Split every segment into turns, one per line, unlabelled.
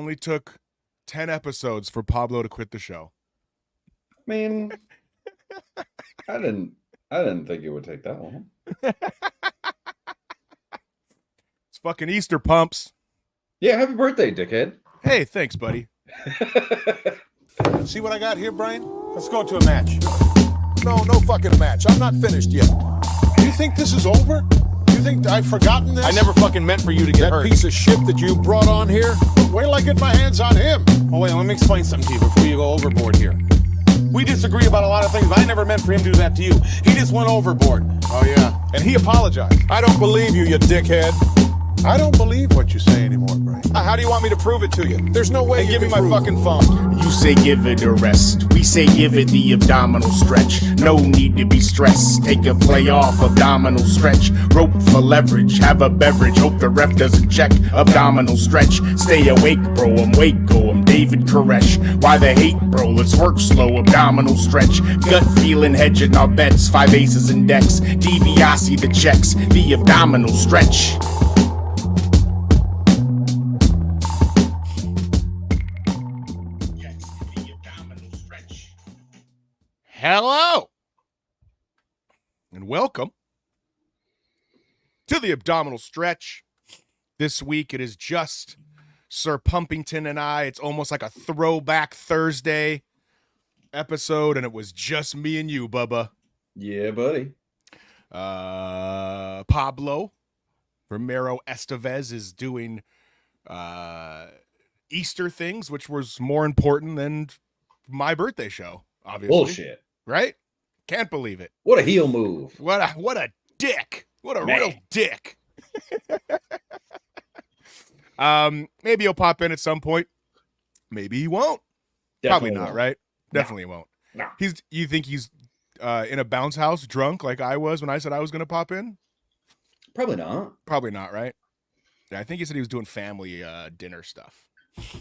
only took 10 episodes for Pablo to quit the show.
I mean, I didn't think it would take that long.
It's fucking Easter pumps.
Yeah, happy birthday, dickhead.
Hey, thanks, buddy.
See what I got here, Brian? Let's go to a match. No fucking match. I'm not finished yet. You think this is over? You think I've forgotten this?
I never fucking meant for you to get
That
hurt.
piece of shit that you brought on here? Wait till I get my hands on him.
Oh, wait, let me explain something to you before you go overboard here. We disagree about a lot of things, but I never meant for him to do that to you. He just went overboard.
Oh, yeah.
And he apologized.
I don't believe you, you dickhead. I don't believe what you say anymore, Brian.
How do you want me to prove it to you?
There's no way
Hey,
you
give me
can
my
prove
fucking phone.
You say give it a rest. We say give it the abdominal stretch. No need to be stressed. Take a play off, abdominal stretch. Rope for leverage. Have a beverage. Hope the ref doesn't check. Abdominal stretch. Stay awake, bro. I'm Waco. I'm David Koresh. Why the hate, bro? Let's work slow. Abdominal stretch. Gut feeling, hedging our bets. 5 aces and decks. DiBiase the checks. The abdominal stretch.
Hello and welcome to the Abdominal Stretch. This week it is just Sir Pumpington and I. It's almost like a throwback Thursday episode, and it was just me and you, Bubba.
Yeah, buddy.
Pablo Romero Estevez is doing Easter things, which was more important than my birthday show, obviously.
Bullshit.
Right? Can't believe it.
What a heel move.
What a dick. What a real dick. Maybe he'll pop in at some point. Maybe he won't.
Definitely
Probably not,
won't.
right?
No.
Definitely won't.
No.
You think he's in a bounce house drunk like I was when I said I was going to pop in?
Probably not.
Probably not, right? Yeah, I think he said he was doing family dinner stuff.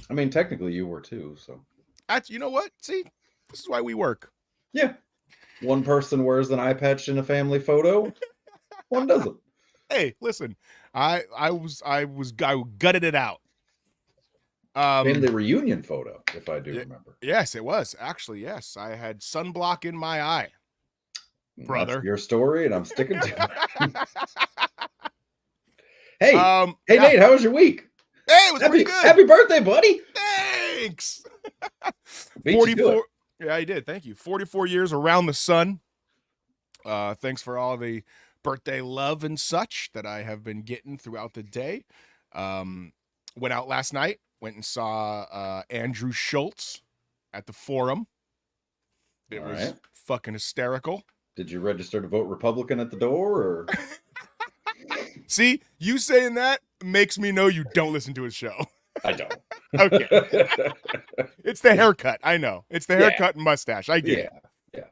I mean, technically you were too, so.
You know what? See, this is why we work.
Yeah. One person wears an eye patch in a family photo. One doesn't.
Hey, listen, I gutted it out.
Family reunion photo, if I do remember.
Yes, it was. Actually, yes. I had sunblock in my eye. Brother.
That's your story, and I'm sticking to it. Hey,
Yeah.
Nate, how was your week?
Hey, it was pretty good.
Happy birthday, buddy.
Thanks.
Beat you to it.
Yeah, I did. Thank you. 44 years around the sun. Thanks for all the birthday love and such that I have been getting throughout the day. Went out last night. Went and saw Andrew Schultz at the Forum. It
All
was
right.
fucking hysterical.
Did you register to vote Republican at the door, or?
See, you saying that makes me know you don't listen to his show.
I don't.
Okay. It's the haircut. I know. It's the haircut and mustache. I get it.
Yeah.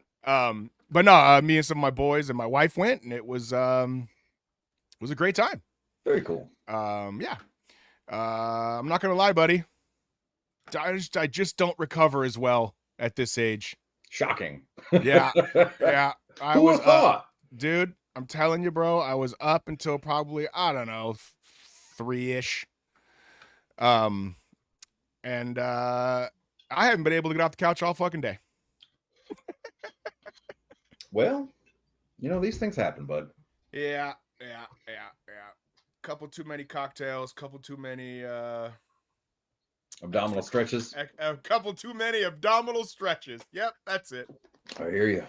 But no, me and some of my boys and my wife went, and it was a great time.
Very cool.
Yeah. I'm not gonna lie, buddy. I just don't recover as well at this age.
Shocking.
Yeah. Yeah. I
Who
was
would have thought?
dude, I'm telling you, bro, I was up until probably, I don't know, 3-ish. And I haven't been able to get off the couch all fucking day.
Well, these things happen, bud.
Yeah. Couple too many cocktails, couple too many
Abdominal stretches.
a couple too many abdominal stretches. Yep, that's it.
I hear you.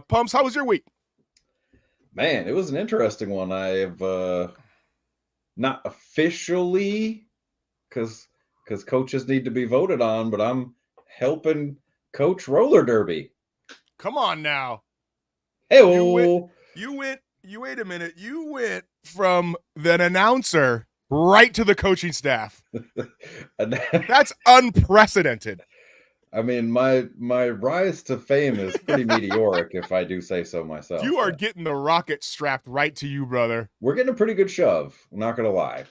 Pumps, how was your week?
Man, it was an interesting one. I have not officially, because coaches need to be voted on, but I'm helping coach roller derby.
Come on now.
Hey,
Wait a minute. You went from the announcer right to the coaching staff. That's unprecedented.
I mean, my rise to fame is pretty meteoric, if I do say so myself.
You are getting the rocket strapped right to you, brother.
We're getting a pretty good shove. I'm not gonna lie.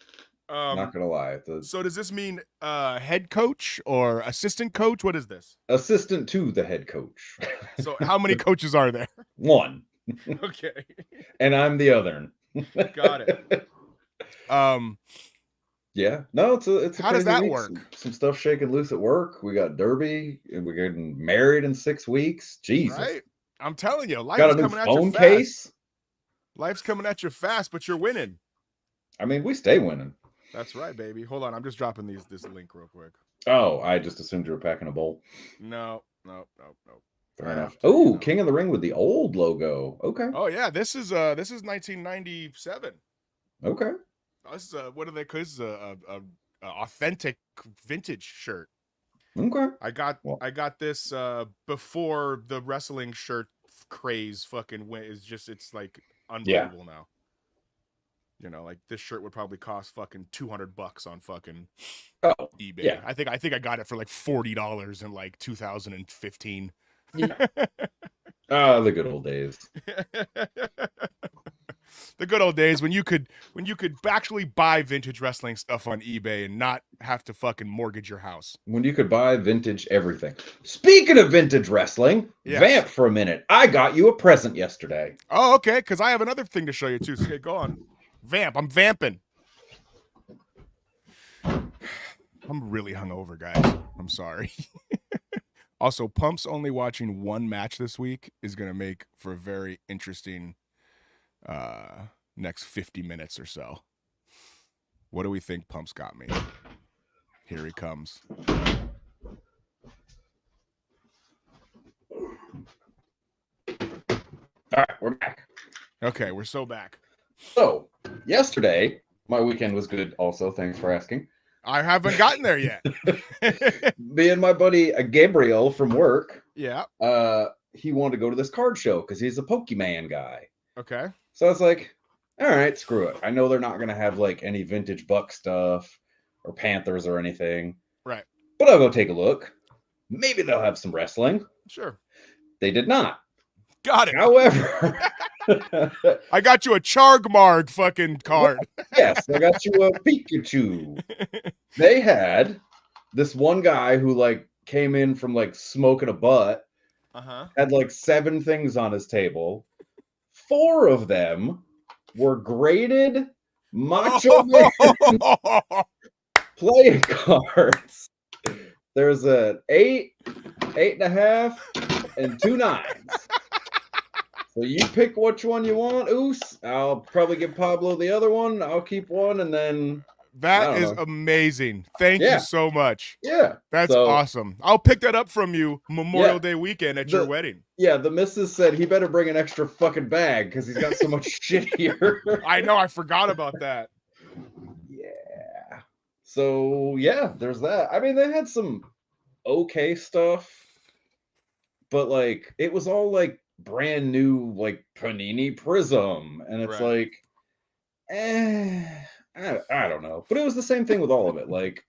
Not gonna lie.
So does this mean head coach or assistant coach? What is this?
Assistant to the head coach.
So how many coaches are there?
One.
Okay.
And I'm the other.
Got it.
Yeah. No, it's a
How does
crazy
that
week.
work?
Some stuff shaking loose at work. We got Derby, and we're getting married in 6 weeks. Jesus.
Right? I'm telling you, life
Got
is
a new
coming at you
phone
fast.
case.
Life's coming at you fast, but you're winning.
I mean, we stay winning.
That's right, baby. Hold on, I'm just dropping this link real quick.
Oh, I just assumed you were packing a bowl.
No.
Fair enough. Oh, King of the Ring with the old logo. Okay.
Oh yeah, this is 1997.
Okay.
This is what do they call this? Is a authentic vintage shirt.
Okay.
I got this before the wrestling shirt craze fucking went. It's like unbelievable now. You know, like this shirt would probably cost fucking $200 on fucking eBay.
Yeah.
I think I got it for like $40 in like 2015.
The good old days.
The good old days when you could actually buy vintage wrestling stuff on eBay and not have to fucking mortgage your house.
When you could buy vintage everything. Speaking of vintage wrestling,
Yes.
vamp for a minute. I got you a present yesterday.
Oh, okay, because I have another thing to show you too. So okay, go on. Vamp. I'm vamping. I'm really hungover, guys. I'm sorry. Also, Pump's only watching one match this week is going to make for a very interesting next 50 minutes or so. What do we think Pump's got me? Here he comes.
All right, we're back.
Okay, we're so back.
So, yesterday, my weekend was good also. Thanks for asking.
I haven't gotten there yet.
Me and my buddy Gabriel from work,
Yeah.
he wanted to go to this card show because he's a Pokemon guy.
Okay.
So I was like, all right, screw it. I know they're not going to have like any vintage Buck stuff or Panthers or anything.
Right.
But I'll go take a look. Maybe they'll have some wrestling.
Sure.
They did not.
Got it.
However,
I got you a Chargmard fucking card.
yes, I got you a Pikachu. They had this one guy who like came in from like smoking a butt, had like 7 things on his table. 4 of them were graded Macho Man playing cards. There's an 8, 8.5, and 2 9s. So you pick which one you want, Oos. I'll probably give Pablo the other one. I'll keep one, and then
that is amazing. Thank you so much.
Yeah,
that's awesome. I'll pick that up from you Memorial Day weekend at your wedding.
Yeah, the missus said he better bring an extra fucking bag because he's got so much shit here.
I know. I forgot about that.
Yeah. So yeah, there's that. I mean, they had some okay stuff, but like it was all like brand new, like Panini Prism, and it's like, I don't know. But it was the same thing with all of it. Like,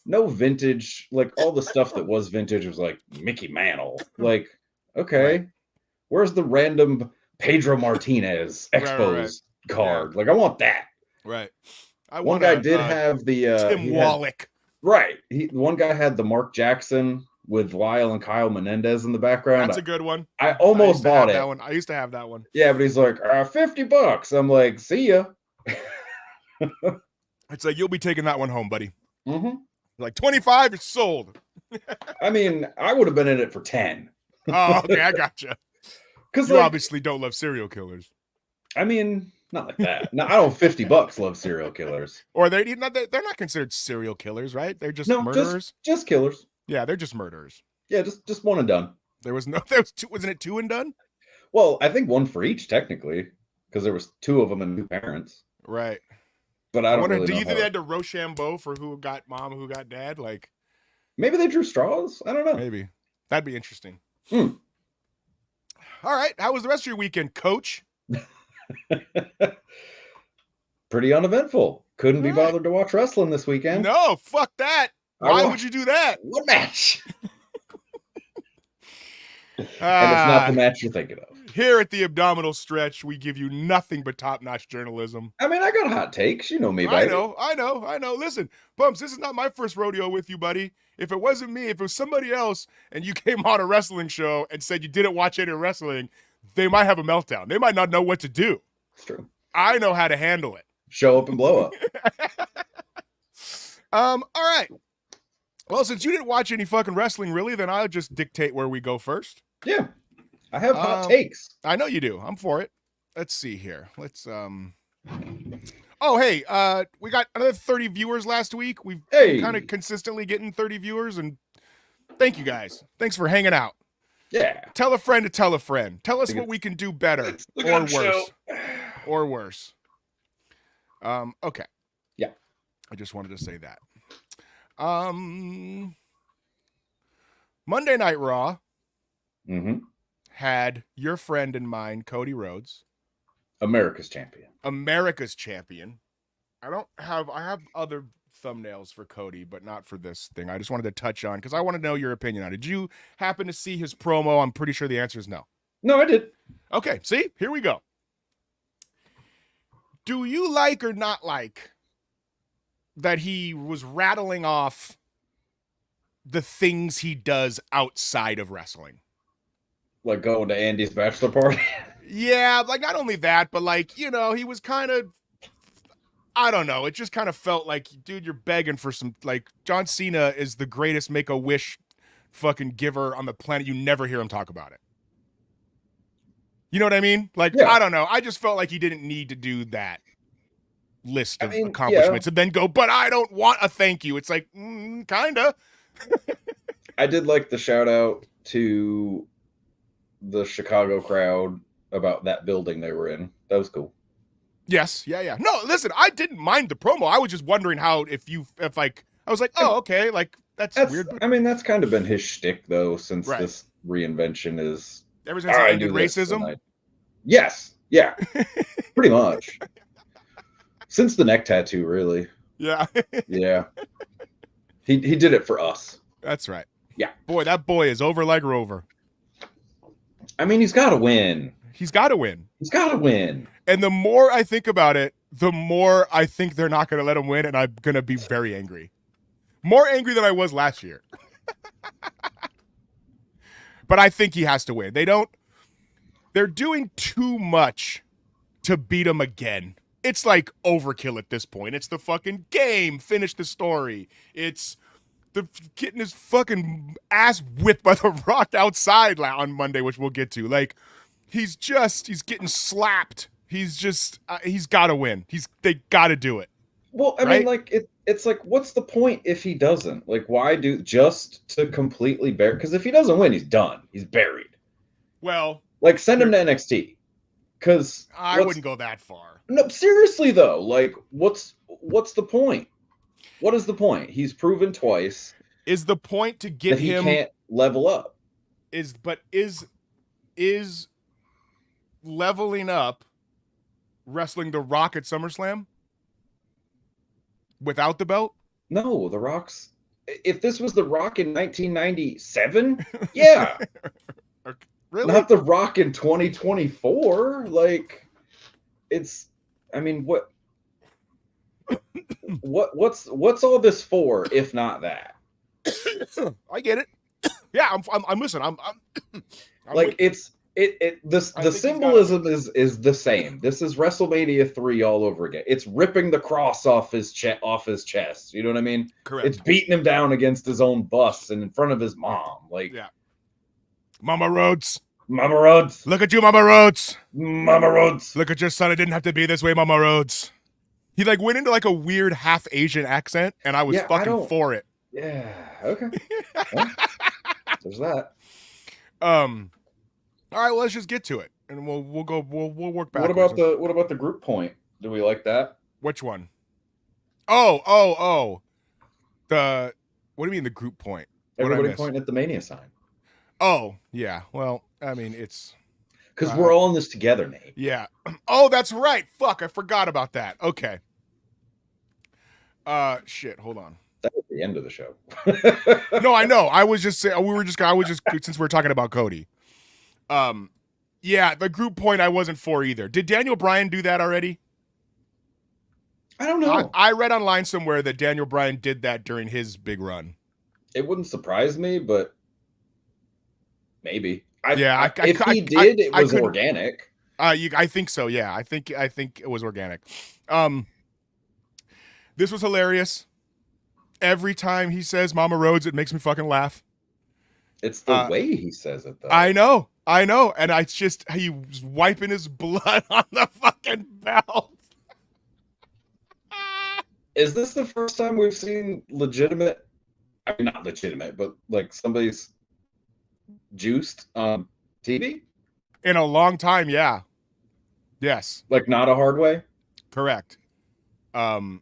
no vintage. Like all the stuff that was vintage was like Mickey Mantle. Like, okay, where's the random Pedro Martinez Expos card? Like, I want that.
Right.
One guy did have the
Tim Wallach.
One guy had the Mark Jackson with Lyle and Kyle Menendez in the background.
That's a good one.
I almost bought it.
That one. I used to have that one.
Yeah, but he's like, $50. I'm like, see ya.
It's like, you'll be taking that one home, buddy.
Mm-hmm.
Like 25, it's sold.
I mean, I would have been in it for 10.
Oh, okay, I gotcha. Because you obviously don't love serial killers.
I mean, not like that. No, I don't. $50 love serial killers.
Or they're not considered serial killers, right? They're just murderers.
Just killers.
Yeah, they're just murderers.
Yeah, just one and done.
There was 2. Wasn't it 2 and done?
Well, I think 1 for each technically, because there was 2 of them and 2 parents.
Right.
But I don't really know.
Do you think they had to Rochambeau for who got mom, who got dad? Like,
maybe they drew straws. I don't know.
Maybe that'd be interesting. All right, how was the rest of your weekend, Coach?
Pretty uneventful. Couldn't be bothered to watch wrestling this weekend.
No, fuck that. Why would you do that?
What match? And it's not the match you're thinking of.
Here at the Abdominal Stretch, we give you nothing but top-notch journalism.
I mean, I got hot takes. You know me, baby.
I know. Listen, Bumps, this is not my first rodeo with you, buddy. If it wasn't me, if it was somebody else, and you came on a wrestling show and said you didn't watch any wrestling, they might have a meltdown. They might not know what to do.
It's true.
I know how to handle it.
Show up and blow up.
All right. Well, since you didn't watch any fucking wrestling, really, then I'll just dictate where we go first.
Yeah. I have hot takes.
I know you do. I'm for it. Let's see here. Let's Oh, hey, we got another 30 viewers last week. We've been kind of consistently getting 30 viewers, and thank you guys. Thanks for hanging out.
Yeah.
Tell a friend to tell a friend. Tell us what we can do better or worse. Or worse. Okay.
Yeah.
I just wanted to say that. Monday Night Raw had your friend and mine, Cody Rhodes,
America's champion.
America's champion. I have other thumbnails for Cody, but not for this thing. I just wanted to touch on because I want to know your opinion on it. Did you happen to see his promo? I'm pretty sure the answer is no.
No, I did.
Okay, see? Here we go. Do you like or not like that he was rattling off the things he does outside of wrestling?
Like going to Andy's bachelor party?
Yeah, like not only that, but like, he was kind of, I don't know. It just kind of felt like, dude, you're begging for some, like, John Cena is the greatest Make-A-Wish fucking giver on the planet. You never hear him talk about it. You know what I mean? Like, yeah. I don't know. I just felt like he didn't need to do that list of accomplishments and then go, but I don't want a thank you. It's like, kind of.
I did like the shout out to the Chicago crowd about that building they were in. That was cool.
Yes. Yeah. No, listen, I didn't mind the promo. I was just wondering how, if I was like, oh, okay. Like that's weird.
I mean, that's kind of been his shtick though, since this reinvention is
ever since he ended racism.
Yes. Yeah. Pretty much. Since the neck tattoo, really.
Yeah.
Yeah. He did it for us.
That's right.
Yeah.
Boy, that boy is over like Rover.
I mean, he's got to win.
He's got to win.
He's got to win.
And the more I think about it, the more I think they're not going to let him win, and I'm going to be very angry. More angry than I was last year. But I think he has to win. They're doing too much to beat him again. It's like overkill at this point. It's the fucking game. Finish the story. It's the getting his fucking ass whipped by The Rock outside on Monday, which we'll get to. Like, he's getting slapped. He's got to win. They got to do it.
Well, I mean, like, it's like, what's the point if he doesn't? Like, why just to completely bury? Because if he doesn't win, he's done. He's buried.
Well,
like, send him to NXT. Because
I wouldn't go that far.
No, seriously though, like, what's the point? What is the point? He's proven twice.
Is the point to get
that he
him
can't level up?
Is leveling up wrestling The Rock at SummerSlam without the belt?
No, The Rock's. If this was The Rock in 1997, yeah.
Really?
Not The Rock in 2024. Like, it's. I mean, what's all this for if not that?
I get it. Yeah, I'm listening. I'm
like the symbolism is the same. This is WrestleMania 3 all over again. It's ripping the cross off his chest. You know what I mean?
Correct.
It's beating him down against his own bus and in front of his mom. Like,
yeah. Mama Rhodes.
Mama Rhodes.
Look at you, Mama Rhodes.
Mama Rhodes.
Look at your son. It didn't have to be this way, Mama Rhodes. He like went into like a weird half Asian accent, and I was fucking for it.
Yeah. Okay. Well, there's that.
All right. Well, let's just get to it, and we'll work back.
What about the group point? Do we like that?
Which one? Oh. What do you mean the group point?
Everybody pointing at the Mania sign.
Oh, yeah. Well, I mean, it's
because we're all in this together, Nate.
Yeah. Oh, that's right. Fuck, I forgot about that. Okay. Shit. Hold on.
That was the end of the show.
No, I know. I was just saying. Since we're talking about Cody. Yeah, the group point I wasn't for either. Did Daniel Bryan do that already?
I don't know.
I read online somewhere that Daniel Bryan did that during his big run.
It wouldn't surprise me, but maybe. If he did, it was organic.
I think so. Yeah, I think it was organic. This was hilarious. Every time he says Mama Rhodes, it makes me fucking laugh.
It's the way he says it, though.
I know. And I just, he was wiping his blood on the fucking belt.
Is this the first time we've seen legitimate? I mean, not legitimate, but like somebody's juiced on TV?
In a long time, yeah. Yes.
Like, not a hard way?
Correct. Yeah.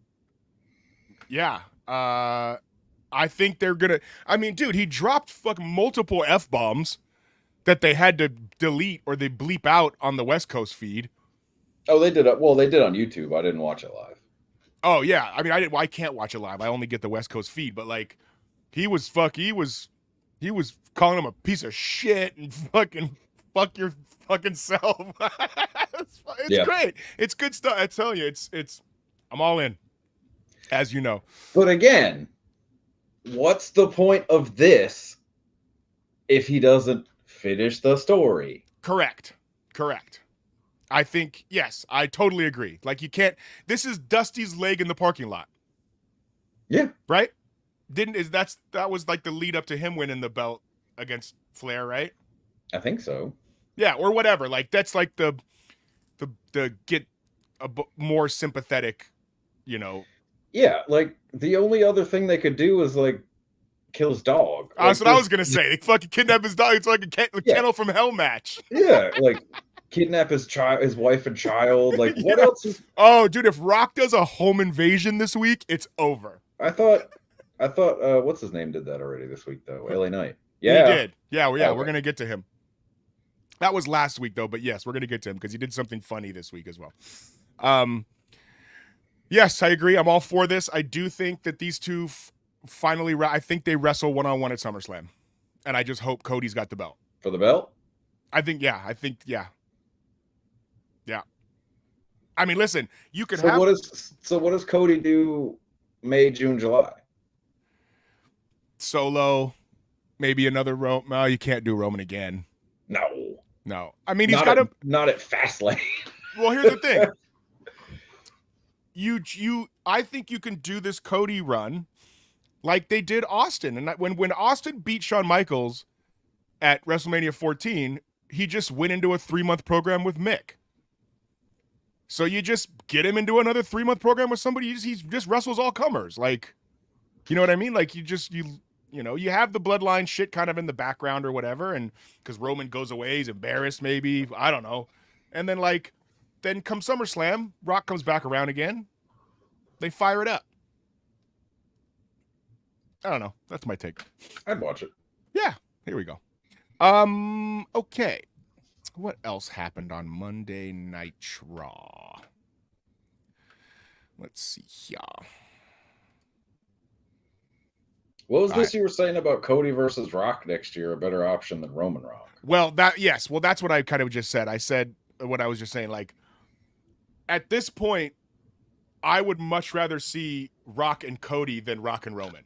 I think they're gonna. I mean, dude, he dropped fucking multiple F-bombs that they had to delete or they bleep out on the West Coast feed.
Oh, they did. Well, they did on YouTube. I didn't watch it live.
Oh yeah, I mean, I can't watch it live. I only get the West Coast feed. But like, he was calling him a piece of shit and fucking fuck your fucking self. It's great. It's good stuff. I tell you, it's. I'm all in, as you know.
But again, what's the point of this if he doesn't finish the story?
Correct. I think, yes, I totally agree. Like, you can't, this is Dusty's leg in the parking lot.
Yeah.
Right? That was like the lead up to him winning the belt against Flair, right?
I think so.
Yeah, or whatever. Like, that's like the get more sympathetic, you know.
Yeah, like, the only other thing they could do is, like, kill his dog.
That's what I was going to say. They fucking kidnap his dog. It's like a Kennel from Hell match.
Yeah, like, kidnap his wife and child. Like, what else is...
Oh, dude, if Rock does a home invasion this week, it's over.
I thought, what's his name did that already this week, though? LA Knight. Yeah.
He did. Yeah,
Okay.
We're going to get to him. That was last week, though, but yes, we're going to get to him because he did something funny this week as well. Yes, I agree. I'm all for this. I do think that these two finally, I think they wrestle one-on-one at SummerSlam. And I just hope Cody's got the belt.
For the belt?
I think, yeah. Yeah. I mean, listen, you could have...
What does Cody do May, June, July?
Solo, maybe another Roman. No, you can't do Roman again. No. I mean, he's got
not at Fastlane.
Well, here's the thing. I think you can do this Cody run like they did Austin. And when Austin beat Shawn Michaels at WrestleMania 14, he just went into a 3-month program with Mick. So you just get him into another 3-month program with somebody. He just wrestles all comers. Like, you know what I mean? Like you have the bloodline shit kind of in the background or whatever. And because Roman goes away, he's embarrassed maybe. I don't know. And then then come SummerSlam, Rock comes back around again. They fire it up. I don't know. That's my take.
I'd watch it.
Yeah. Here we go. Okay. What else happened on Monday Night Raw? Let's see here.
What was this you were saying about Cody versus Rock next year? A better option than Roman Rock?
Well, that's what I kind of just said. I said what I was just saying. Like, at this point, I would much rather see Rock and Cody than Rock and Roman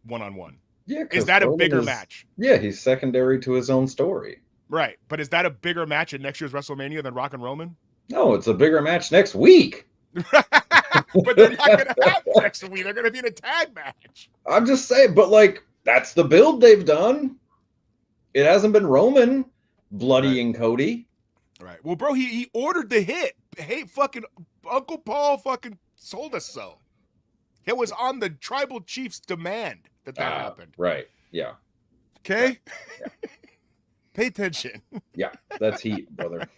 one-on-one.
Yeah,
is that a bigger match?
Yeah, he's secondary to his own story.
Right, but is that a bigger match at next year's WrestleMania than Rock and Roman?
No, it's a bigger match next week.
But they're not going to have next week. They're going to be in a tag match.
I'm just saying, but like, that's the build they've done. It hasn't been Roman bloodying Cody.
Right. Well, bro, he ordered the hit. Hey, fucking Uncle Paul fucking told us so. It was on the tribal chief's demand that happened.
Right. Yeah.
Okay. Yeah. Pay attention.
Yeah, that's heat, brother.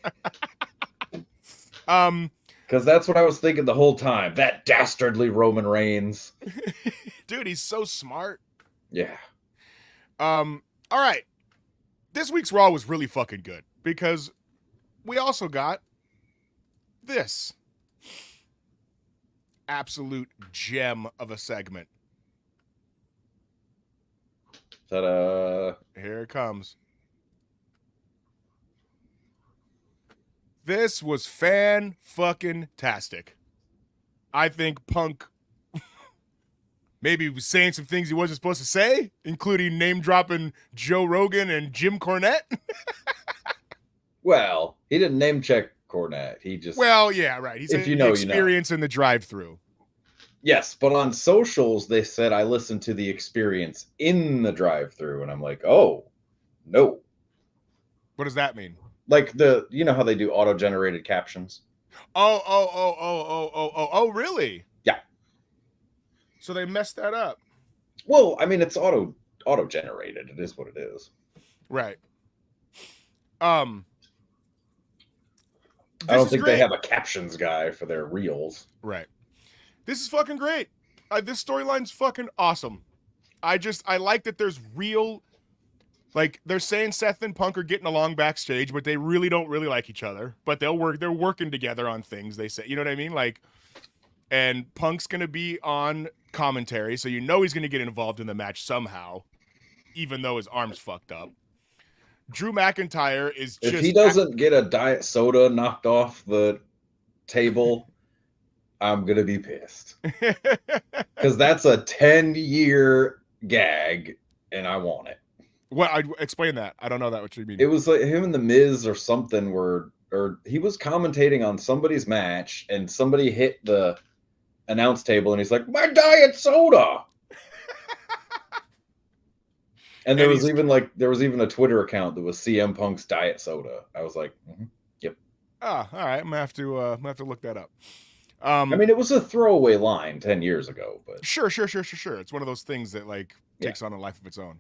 Because that's what I was thinking the whole time. That dastardly Roman Reigns.
Dude, he's so smart.
Yeah.
All right. This week's Raw was really fucking good because we also got this absolute gem of a segment.
Ta-da.
Here it comes. This was fan-fucking-tastic. I think Punk maybe was saying some things he wasn't supposed to say, including name-dropping Joe Rogan and Jim Cornette.
Well, he didn't name-check Cornette. He just...
Well, yeah, right. He's experience in the drive-thru.
Yes, but on socials they said I listened to the experience in the drive-through, and I'm like, oh no.
What does that mean?
Like you know how they do auto-generated captions?
Oh, really?
Yeah.
So they messed that up.
Well, I mean, it's auto-generated. It is what it is.
Right.
I don't think
great.
they have a captions guy for their reels.
Right. This is fucking great. This storyline's fucking awesome. I like that there's real, like, they're saying Seth and Punk are getting along backstage, but they really don't really like each other. But they're working together on things, they say. You know what I mean? Like, and Punk's gonna be on commentary, so you know he's gonna get involved in the match somehow, even though his arm's fucked up. Drew McIntyre is just...
If he doesn't get a diet soda knocked off the table, I'm going to be pissed. Because that's a 10-year gag, and I want it.
What? I explain that. I don't know that what you mean.
It was like him and The Miz or something or he was commentating on somebody's match, and somebody hit the announce table, and he's like, "My diet soda!" And there was even a Twitter account that was CM Punk's diet soda. I was like, "Yep."
Ah, all right. I'm gonna have to look that up.
I mean, it was a throwaway line 10 years ago, but
sure. It's one of those things that like takes on a life of its own.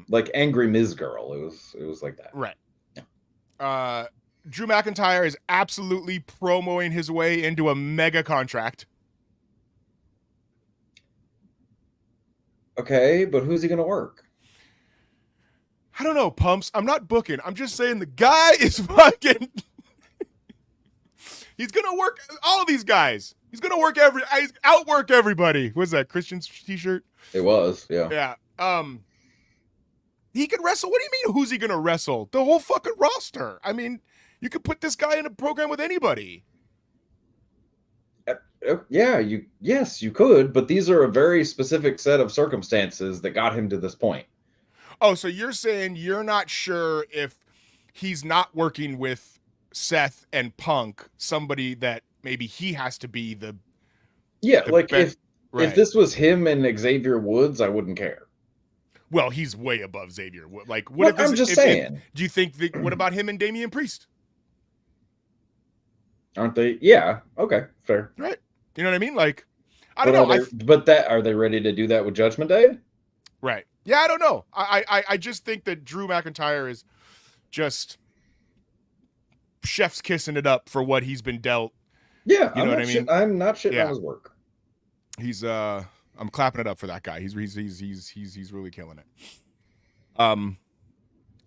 Like Angry Miz Girl, it was like that,
right? Yeah. Drew McIntyre is absolutely promoting his way into a mega contract.
Okay, but who's he going to work?
I don't know, Pumps. I'm not booking. I'm just saying the guy is fucking... He's going to work all of these guys. He's going to outwork everybody. What's that, Christian's t-shirt?
It was, yeah.
Yeah. He could wrestle. What do you mean, who's he going to wrestle? The whole fucking roster. I mean, you could put this guy in a program with anybody.
Yeah, yes, you could, but these are a very specific set of circumstances that got him to this point.
Oh, so you're saying you're not sure if he's not working with Seth and Punk, somebody that maybe he has to be the...
Yeah, like if this was him and Xavier Woods, I wouldn't care.
Well, he's way above Xavier. Like, what if this,
I'm just saying.
Do you think what about him and Damian Priest?
Aren't they? Yeah. Okay. Fair.
Right. You know what I mean? Like, I don't know.
Are they ready to do that with Judgment Day?
Right. Yeah, I don't know. I just think that Drew McIntyre is just chef's kissing it up for what he's been dealt.
Yeah.
You know what I mean?
I'm not shitting on his work.
He's I'm clapping it up for that guy. He's really killing it. All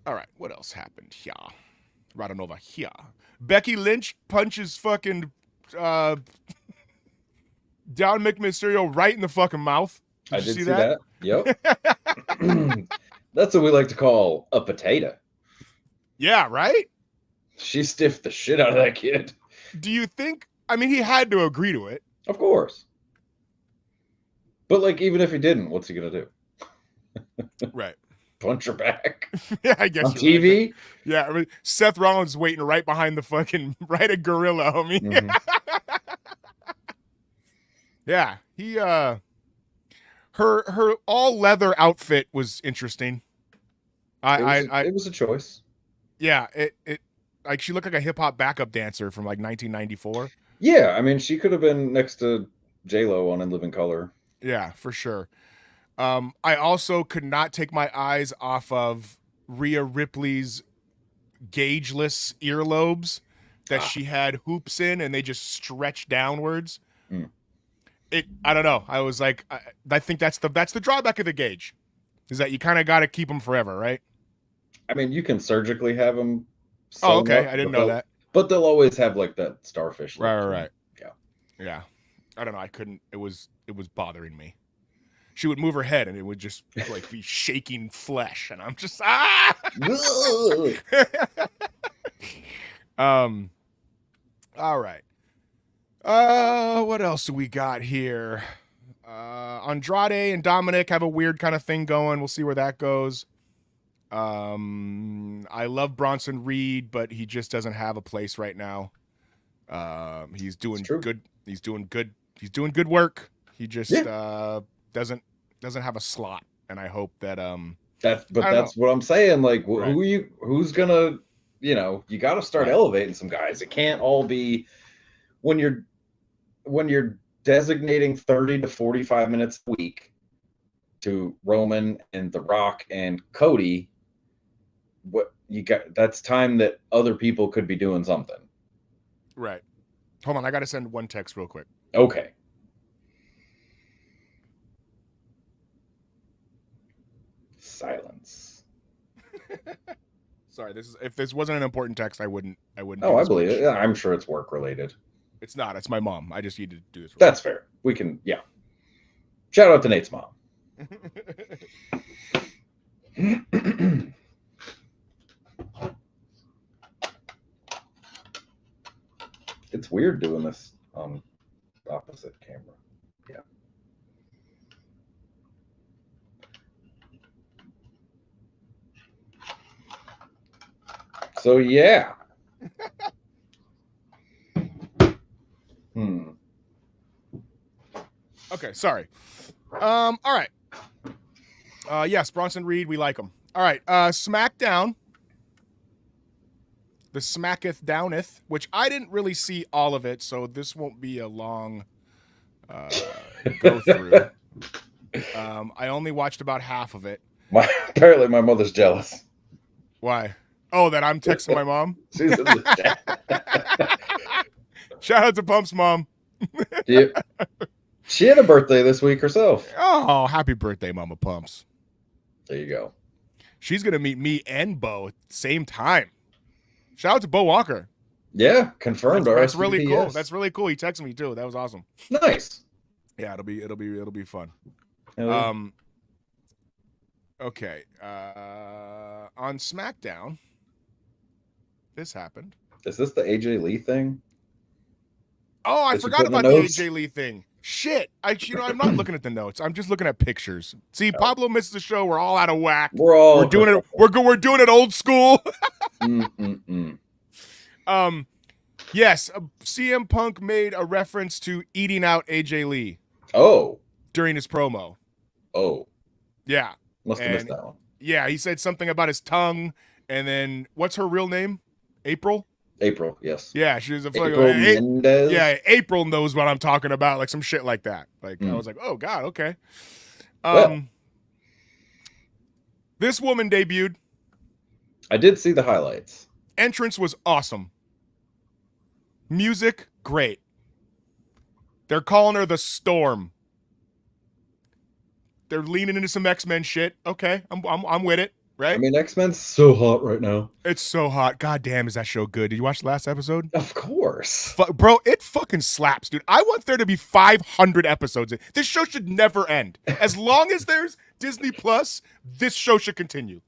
right. What else happened here? Radonova here. Becky Lynch punches fucking Down Mick Mysterio right in the fucking mouth.
Did you see that? Yep. That's what we like to call a potato.
Yeah, right?
She stiffed the shit out of that kid.
Do you think... I mean, he had to agree to it.
Of course. But, like, even if he didn't, what's he going to do?
Right.
Punch her back?
Yeah, I guess.
On TV?
Right. Yeah, I mean, Seth Rollins waiting right behind the fucking... Right at Gorilla, homie. Mm-hmm. Yeah, he... Her all leather outfit was interesting.
It was a choice.
Yeah, it like she looked like a hip hop backup dancer from like 1994.
Yeah, I mean she could have been next to J-Lo on In Living Color.
Yeah, for sure. I also could not take my eyes off of Rhea Ripley's gaugeless earlobes that she had hoops in, and they just stretched downwards. Mm. I don't know. I was like, I think that's the drawback of the gauge, is that you kind of got to keep them forever, right? I
mean, you can surgically have them.
Oh, okay. I didn't know that.
But they'll always have like that starfish.
Right. Yeah. I don't know. I couldn't. It was bothering me. She would move her head, and it would just like be shaking flesh, and I'm just All right. What else do we got here? Andrade and Dominic have a weird kind of thing going. We'll see where that goes. I love Bronson Reed, but he just doesn't have a place right now. He's doing good. He's doing good he's doing good work. He just doesn't have a slot, and I hope that
that's what I'm saying. Like,
Right.
who's gonna, you got to start
Right.
elevating some guys. It can't all be when you're designating 30 to 45 minutes a week to Roman and The Rock and Cody. What you got? That's time that other people could be doing something.
Right. Hold on, I got to send one text real quick.
Okay. Silence.
Sorry, if this wasn't an important text, I wouldn't.
Oh, I believe it. I'm sure it's work related.
It's not. It's my mom. I just need to do this.
That's fair. We can, yeah. Shout out to Nate's mom. It's weird doing this on opposite camera. Yeah. So yeah.
Okay, sorry. All right. Yes, Bronson Reed, we like him. All right, SmackDown. The Smacketh Downeth, which I didn't really see all of it, so this won't be a long go through. I only watched about half of it.
Apparently my mother's jealous.
Why? Oh, that I'm texting my mom?
She's in the chat.
Shout out to Pump's mom.
Yep. She had a birthday this week herself.
Oh, happy birthday, Mama Pumps.
There you go.
She's going to meet me and Bo at the same time. Shout out to Bo Walker.
Yeah, confirmed.
That's really cool. That's really cool. He texted me too. That was awesome.
Nice.
Yeah, it'll be fun.
Yeah.
Okay. On SmackDown, this happened.
Is this the AJ Lee thing?
Oh, I
Did you
forgot
put in the
about the
notes?
AJ Lee thing. Shit. I'm not looking at the notes. I'm just looking at pictures. See, Pablo misses the show. We're all out of whack.
We're
doing it. We're doing it old school. Yes, CM Punk made a reference to eating out AJ Lee.
Oh.
During his promo.
Oh.
Yeah.
Must have missed that one.
Yeah, he said something about his tongue, and then what's her real name? April?
April, yes.
Yeah, she was a fucking
April Mendez.
Yeah, April knows what I'm talking about, like some shit like that. Like I was like, oh God, okay. This woman debuted.
I did see the highlights.
Entrance was awesome. Music, great. They're calling her the Storm. They're leaning into some X-Men shit. Okay, I'm with it, right?
I mean, X-Men's so hot right now.
It's so hot. God damn, is that show good? Did you watch the last episode?
Of course.
Bro, it fucking slaps, dude. I want there to be 500 episodes. This show should never end. As long as there's Disney Plus, this show should continue.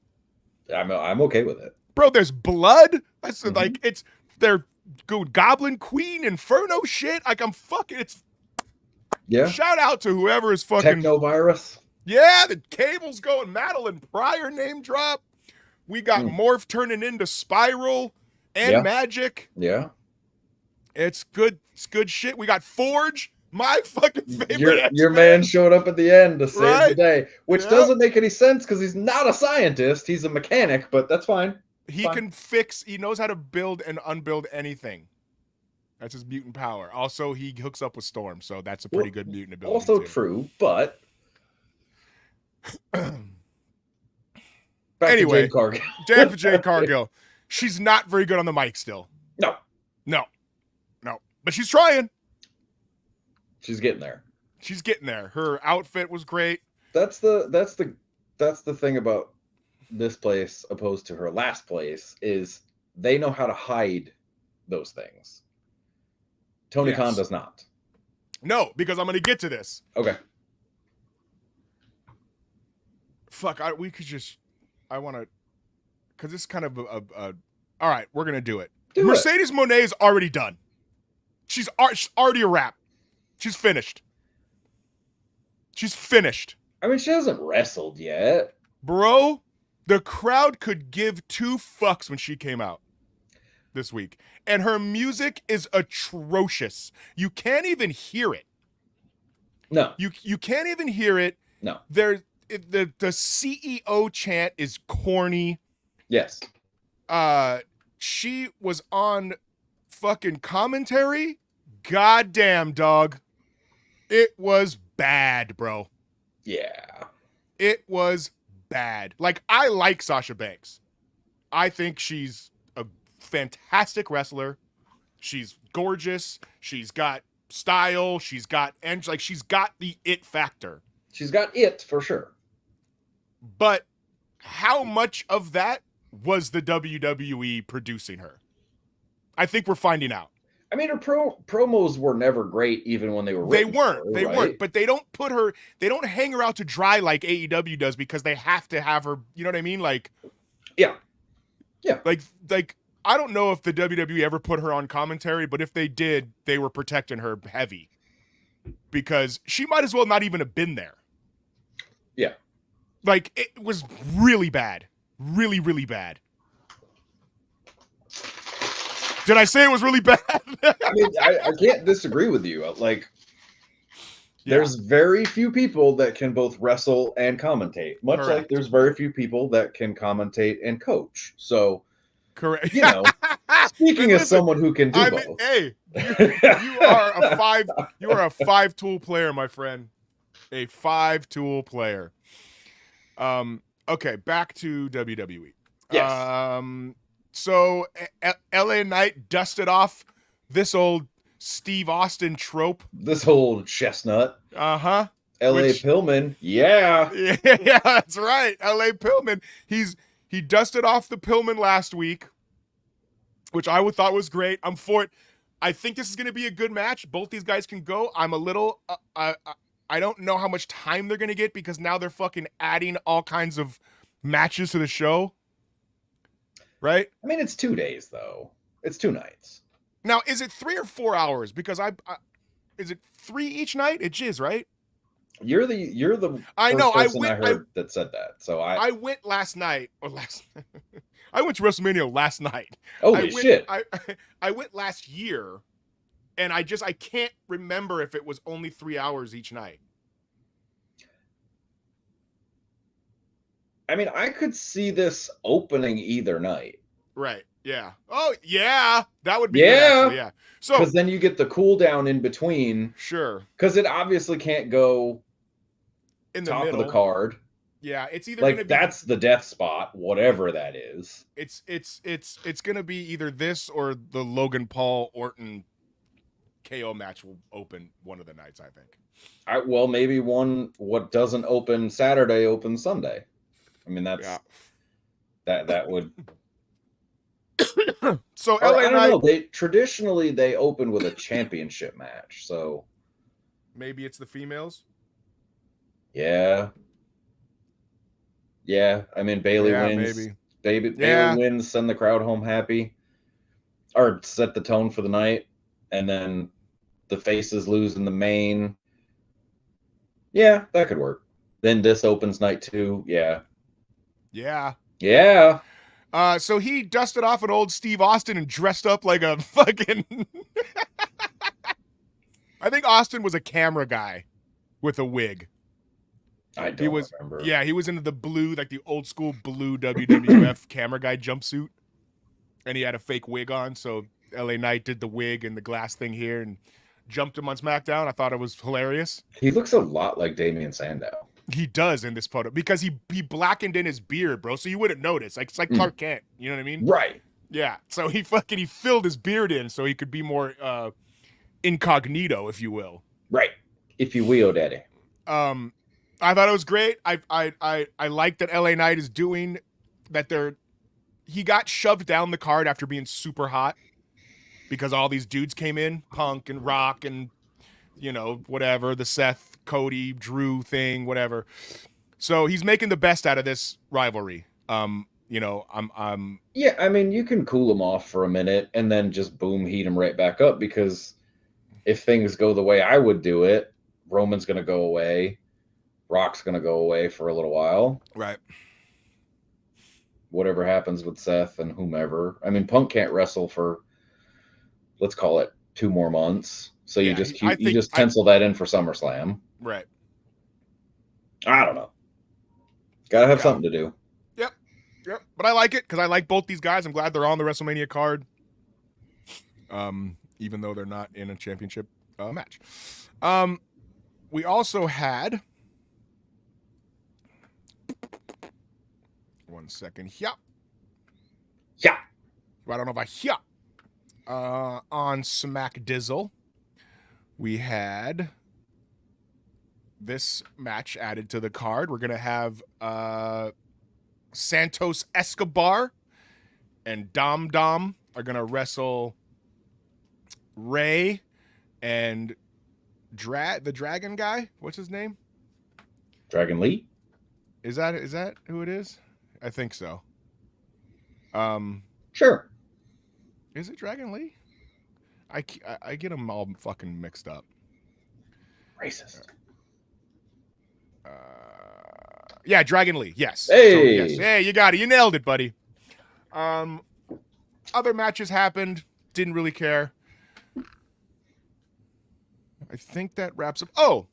I'm okay with it.
Bro, there's blood. That's like, they're good Goblin Queen, Inferno shit. Like, it's.
Yeah.
Shout out to whoever is fucking.
Technovirus.
Yeah, the cable's going. Madeline Pryor name drop. We got Morph turning into Spiral and Magic.
Yeah.
It's good. It's good shit. We got Forge, my fucking favorite.
Your man showed up at the end to save the day, which
Yeah.
doesn't make any sense because he's not a scientist. He's a mechanic, but that's fine.
He can fix. He knows how to build and unbuild anything. That's his mutant power. Also, he hooks up with Storm, so that's a pretty good mutant ability.
Also
too.
true, but
anyway,
to
Jade Cargill. She's not very good on the mic still.
No.
But she's trying.
She's getting there.
She's getting there. Her outfit was great.
That's the thing about this place opposed to her last place is they know how to hide those things. Tony Khan does not.
No, because I'm going to get to this.
Okay.
Fuck, I want to, because it's kind of all right, we're going to do it. Mercedes Moné is already done. She's already a wrap. She's finished.
I mean, she hasn't wrestled yet.
Bro, the crowd could give two fucks when she came out this week. And her music is atrocious. You can't even hear it.
No,
You can't even hear it.
no.
The CEO chant is corny.
Yes.
She was on fucking commentary. Goddamn, dog. It was bad, bro.
Yeah.
It was bad. Like, I like Sasha Banks. I think she's a fantastic wrestler. She's gorgeous. She's got style. She's got the it factor.
She's got it for sure.
But how much of that was the WWE producing her? I think we're finding out.
I mean, her promos were never great, even when they were.
They
written
weren't.
for her,
They
right?
weren't. But they don't put her. They don't hang her out to dry like AEW does because they have to have her. You know what I mean? Like,
Yeah.
like I don't know if the WWE ever put her on commentary, but if they did, they were protecting her heavy because she might as well not even have been there.
Yeah.
Like, it was really bad. Really, really bad. Did I say it was really bad?
I mean, I can't disagree with you. Like,
Yeah.
there's very few people that can both wrestle and commentate. Much like
Correct.
there's very few people that can commentate and coach. So,
Correct.
you know, speaking
And
as
listen,
someone who can do
I
both.
mean, hey, you are a five-tool player, my friend. A five-tool player. Okay, back to WWE.
Yes.
So LA Knight dusted off this old Steve Austin trope.
This whole chestnut.
Uh-huh.
L.A.
Which-
Pillman. Yeah.
Yeah, that's right. LA Pillman. He dusted off the Pillman last week, which I thought was great. I'm for it. I think this is going to be a good match. Both these guys can go. I'm a little I don't know how much time they're going to get because now they're fucking adding all kinds of matches to the show. Right?
I mean, it's 2 days, though. It's 2 nights.
Now, is it 3 or 4 hours? Because is it 3 each night? It is, right?
You're the
I
first
know.
person I heard that said that. So I
went last night I went to WrestleMania last night.
holy shit.
I went last year, and I can't remember if it was only 3 hours each night.
I mean, I could see this opening either night.
Right. Yeah. Oh, yeah. That would be
Yeah.
good, actually. Yeah. So,
Because then you get the cool down in between.
sure.
Because it obviously can't go
In the
top
middle.
of the card.
Yeah. It's either going to
Like,
be
that's the death spot, whatever that is.
it's going to be either this or the Logan Paul Orton KO match will open one of the nights, I think.
Well, maybe what doesn't open Saturday opens Sunday. I mean, that's that would.
So
Or,
LA
I don't
Knight,
know. Traditionally they open with a championship match. So
maybe it's the females.
yeah. I mean, Bailey
Yeah,
wins.
maybe.
Bailey
Yeah.
wins. Send the crowd home happy, or set the tone for the night, and then the faces lose in the main. Yeah, that could work. Then this opens night 2. Yeah.
Yeah. So he dusted off an old Steve Austin and dressed up like a fucking. I think Austin was a camera guy with a wig.
I don't remember.
Yeah, he was into the blue, like the old school blue WWF camera guy jumpsuit, and he had a fake wig on. So LA Knight did the wig and the glass thing here and jumped him on SmackDown. I thought it was hilarious.
He looks a lot like Damian Sandow.
He does in this photo because he blackened in his beard, bro. So you wouldn't notice. Like, it's like Clark Kent. You know what I mean?
Right.
Yeah. So he filled his beard in so he could be more incognito, if you will.
Right. If you will, Daddy.
I thought it was great. I like that LA Knight is doing that. He got shoved down the card after being super hot because all these dudes came in, Punk and Rock and whatever, the Seth, Cody, Drew thing, whatever. So he's making the best out of this rivalry. I'm
Yeah, I mean, you can cool him off for a minute and then just boom, heat him right back up, because if things go the way I would do it, Roman's going to go away. Rock's going to go away for a little while.
right.
Whatever happens with Seth and whomever. I mean, Punk can't wrestle for, let's call it, 2 more months. So
Yeah,
you just pencil that in for SummerSlam.
Right.
I don't know. Gotta have something to do.
Yep. But I like it because I like both these guys. I'm glad they're on the WrestleMania card. Even though they're not in a championship match. We also had 1 second. Yeah. I don't know about here. On Smack Dizzle, we had this match added to the card. We're gonna have Santos Escobar and Dom Dom are gonna wrestle Ray and the Dragon guy. What's his name?
Dragon Lee?
Is that who it is? I think so.
Sure.
Is it Dragon Lee? I get them all fucking mixed up.
Racist.
Yeah, Dragon Lee. Yes.
Hey.
So, yes. Hey, you got it. You nailed it, buddy. Other matches happened. Didn't really care. I think that wraps up. Oh,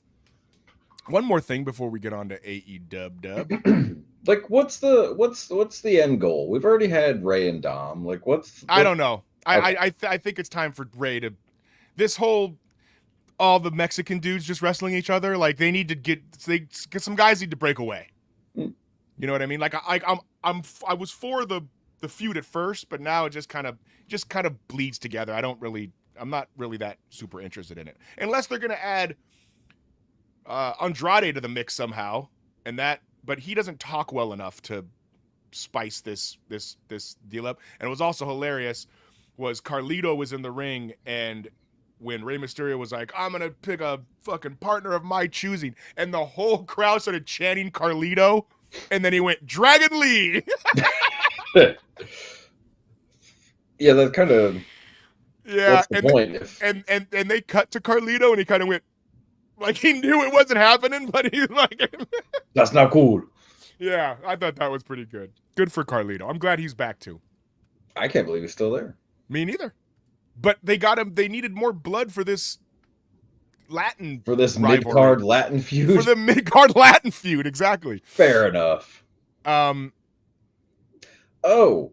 one more thing before we get on to AEW.
Like, what's the end goal? We've already had Ray and Dom. Like,
I don't know.
Okay.
I think it's time for Ray to. This whole all the Mexican dudes just wrestling each other. Like they need to get some guys need to break away.
Mm.
You know what I mean? Like I was for the feud at first, but now it just kind of bleeds together. I'm not really that super interested in it unless they're gonna add Andrade to the mix somehow, but he doesn't talk well enough to spice this deal up. And it was also hilarious was Carlito was in the ring, and when Rey Mysterio was like, I'm gonna pick a fucking partner of my choosing, and the whole crowd started chanting Carlito, and then he went Dragon Lee.
Yeah, that kind of.
Yeah,
what's the point?
And they cut to Carlito, and he kind of went like he knew it wasn't happening, but he's like,
that's not cool.
Yeah, I thought that was pretty good. Good for Carlito. I'm glad he's back too.
I can't believe he's still there.
Me neither. But they got him. They needed more blood for this Latin
mid-card Latin feud.
For the mid-card Latin feud, exactly.
Fair enough.
Oh,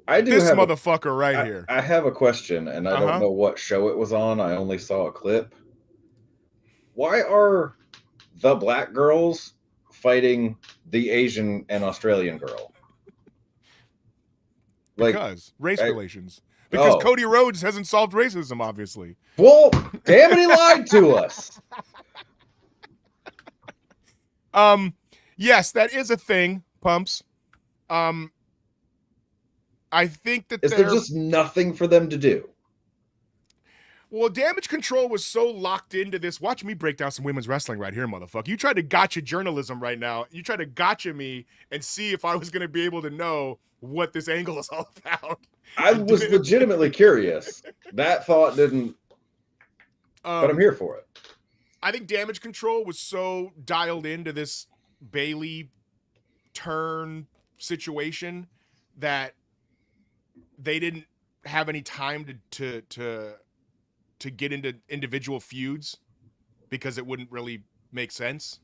I do.
This motherfucker right here.
I have a question, and I don't know what show it was on. I only saw a clip. Why are the black girls fighting the Asian and Australian girl?
Because race relations. Because Cody Rhodes hasn't solved racism, obviously.
Well, damn it, he lied to us.
Yes, that is a thing, Pumps. I think that
is there just nothing for them to do?
Well, Damage Control was so locked into this. Watch me break down some women's wrestling right here, motherfucker. You tried to gotcha journalism right now. You tried to gotcha me and see if I was going to be able to know what this angle is all about.
I was legitimately curious. That thought didn't, but I'm here for it.
I think Damage Control was so dialed into this Bayley turn situation that they didn't have any time to get into individual feuds because it wouldn't really make sense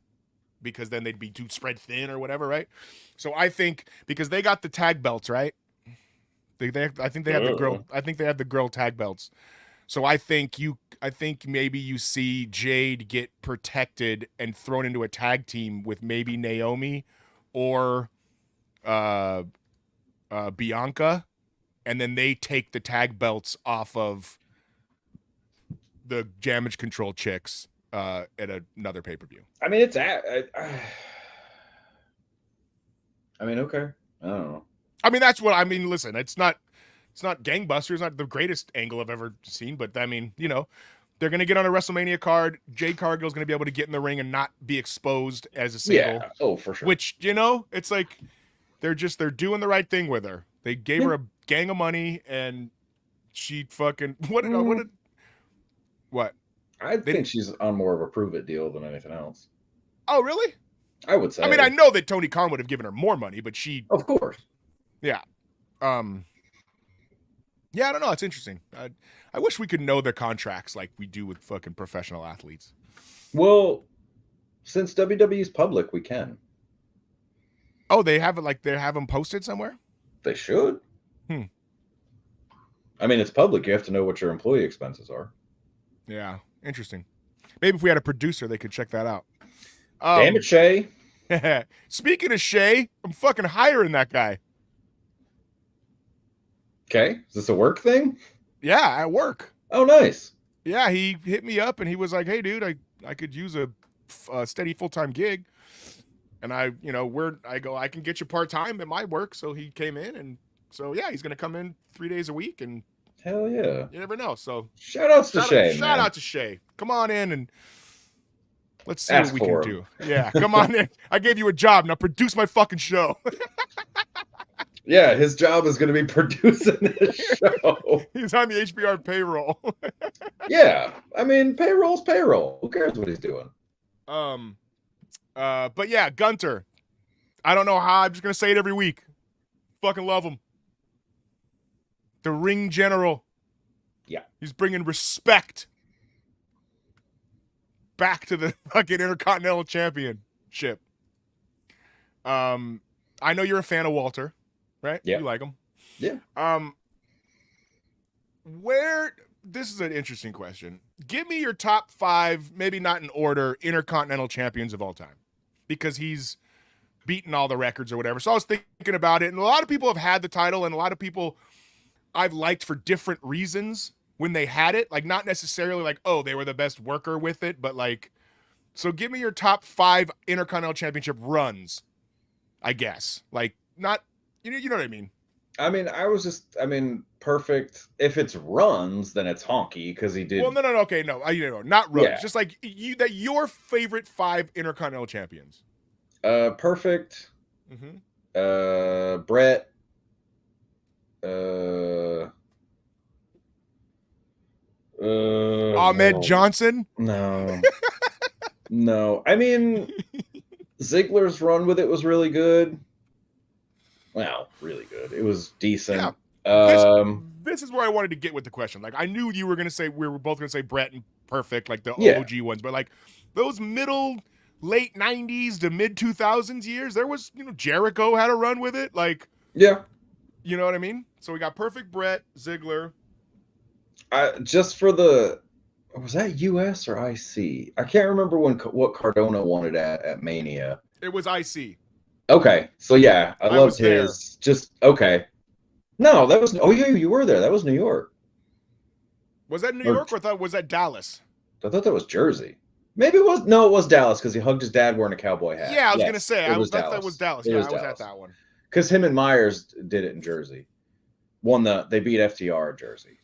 because then they'd be too spread thin or whatever, right? So I think because they got the tag belts, right? I think they have the girl tag belts. So I think maybe you see Jade get protected and thrown into a tag team with maybe Naomi or Bianca, and then they take the tag belts off of the Damage Control chicks at another pay-per-view.
I mean, okay. I don't know.
I mean, that's what I mean. Listen, it's not gangbusters, not the greatest angle I've ever seen, but I mean, they're gonna get on a WrestleMania card. Jade Cargill's gonna be able to get in the ring and not be exposed as a single.
Yeah. Oh, for sure.
Which it's like they're doing the right thing with her. They gave her a gang of money, and she fucking what?
I think she's on more of a prove it deal than anything else.
Oh, really?
I would say.
I mean, I know that Tony Khan would have given her more money, but she,
of course,
yeah. Yeah, I don't know. It's interesting. I wish we could know their contracts like we do with fucking professional athletes.
Well, since WWE's public, we can.
Oh, they have it like they have them posted somewhere?
They should.
Hmm.
I mean, it's public. You have to know what your employee expenses are.
Yeah, interesting. Maybe if we had a producer, they could check that out.
Damn it, Shay.
Speaking of Shay, I'm fucking hiring that guy.
Okay. Is this a work thing?
Yeah, at work.
Oh, nice.
Yeah, he hit me up and he was like, "Hey, dude, I could use a steady full-time gig." And I can get you part-time at my work. So he came in, and so yeah, he's gonna come in 3 days a week, and
Hell yeah.
you never know. So
Shout outs to Shay.
Shout out to Shay. Come on in and let's see
Ask
what we
for
can
him.
do. Yeah, come on in. I gave you a job. Now produce my fucking show.
Yeah, his job is going to be producing this show.
He's on the HBR payroll.
Yeah. I mean, payroll's payroll. Who cares what he's doing?
But yeah, Gunter. I don't know how. I'm just gonna say it every week. Fucking love him. The ring general.
Yeah.
He's bringing respect back to the fucking Intercontinental Championship. I know you're a fan of Walter, right?
Yeah.
You like him.
Yeah.
This is an interesting question. Give me your top 5, maybe not in order, Intercontinental Champions of all time. Because he's beaten all the records or whatever. So I was thinking about it, and a lot of people have had the title, and a lot of people I've liked for different reasons when they had it. Like, not necessarily like, oh, they were the best worker with it, but like, so give me your top 5 Intercontinental Championship runs, I guess. Like, not, you know what I mean?
I mean, perfect. If it's runs, then it's honky because he did.
Well, no, okay, no, not runs.
Yeah.
Just like your favorite 5 Intercontinental Champions.
Perfect.
Mm-hmm.
Brett.
Ahmed Johnson.
No. No. I mean, Ziggler's run with it was really good. Well, really good. It was decent.
Yeah. This is where I wanted to get with the question. Like, I knew you were gonna say we were both gonna say Brett and Perfect, like the OG ones, but like those late 90s to mid 2000s years, there was, Jericho had a run with it. Like,
yeah,
you know what I mean? So we got Perfect, Brett, Ziggler.
Just for was that US or IC? I can't remember what Cardona wanted at Mania.
It was IC.
Okay, so yeah, I loved
there.
his. Just okay. No, that was. Oh yeah, you were there. That was New York.
Was that New York or was that Dallas?
I thought that was Jersey. Maybe it was. No, it was Dallas because he hugged his dad wearing a cowboy hat.
Yeah, I was gonna say. I thought that was Dallas.
Yeah, I was at that one. Because him and Myers did it in Jersey. They beat FTR in Jersey.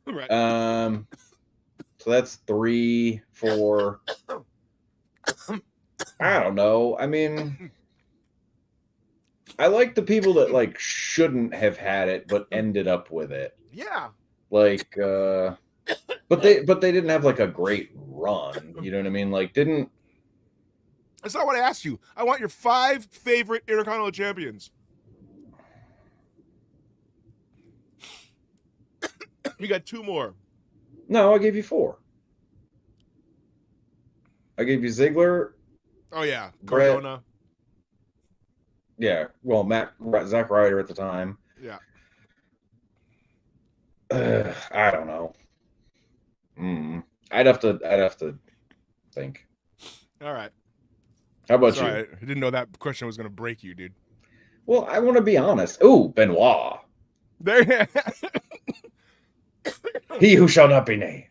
Right.
So that's 3, 4. I don't know. I mean, I like the people that like shouldn't have had it but ended up with it.
Yeah.
Like, but they didn't have like a great run. You know what I mean? Like, didn't.
That's not what I asked you. I want your 5 favorite Intercontinental Champions. You got 2 more.
No, I gave you 4. I gave you Ziggler.
Oh yeah,
Brett,
Cardona.
Yeah, well, Zack Ryder at the time.
Yeah.
I don't know. I'd have to think.
All right.
How about you?
I didn't know that question was going to break you, dude.
Well, I want to be honest. Ooh, Benoit.
There.
He who shall not be named.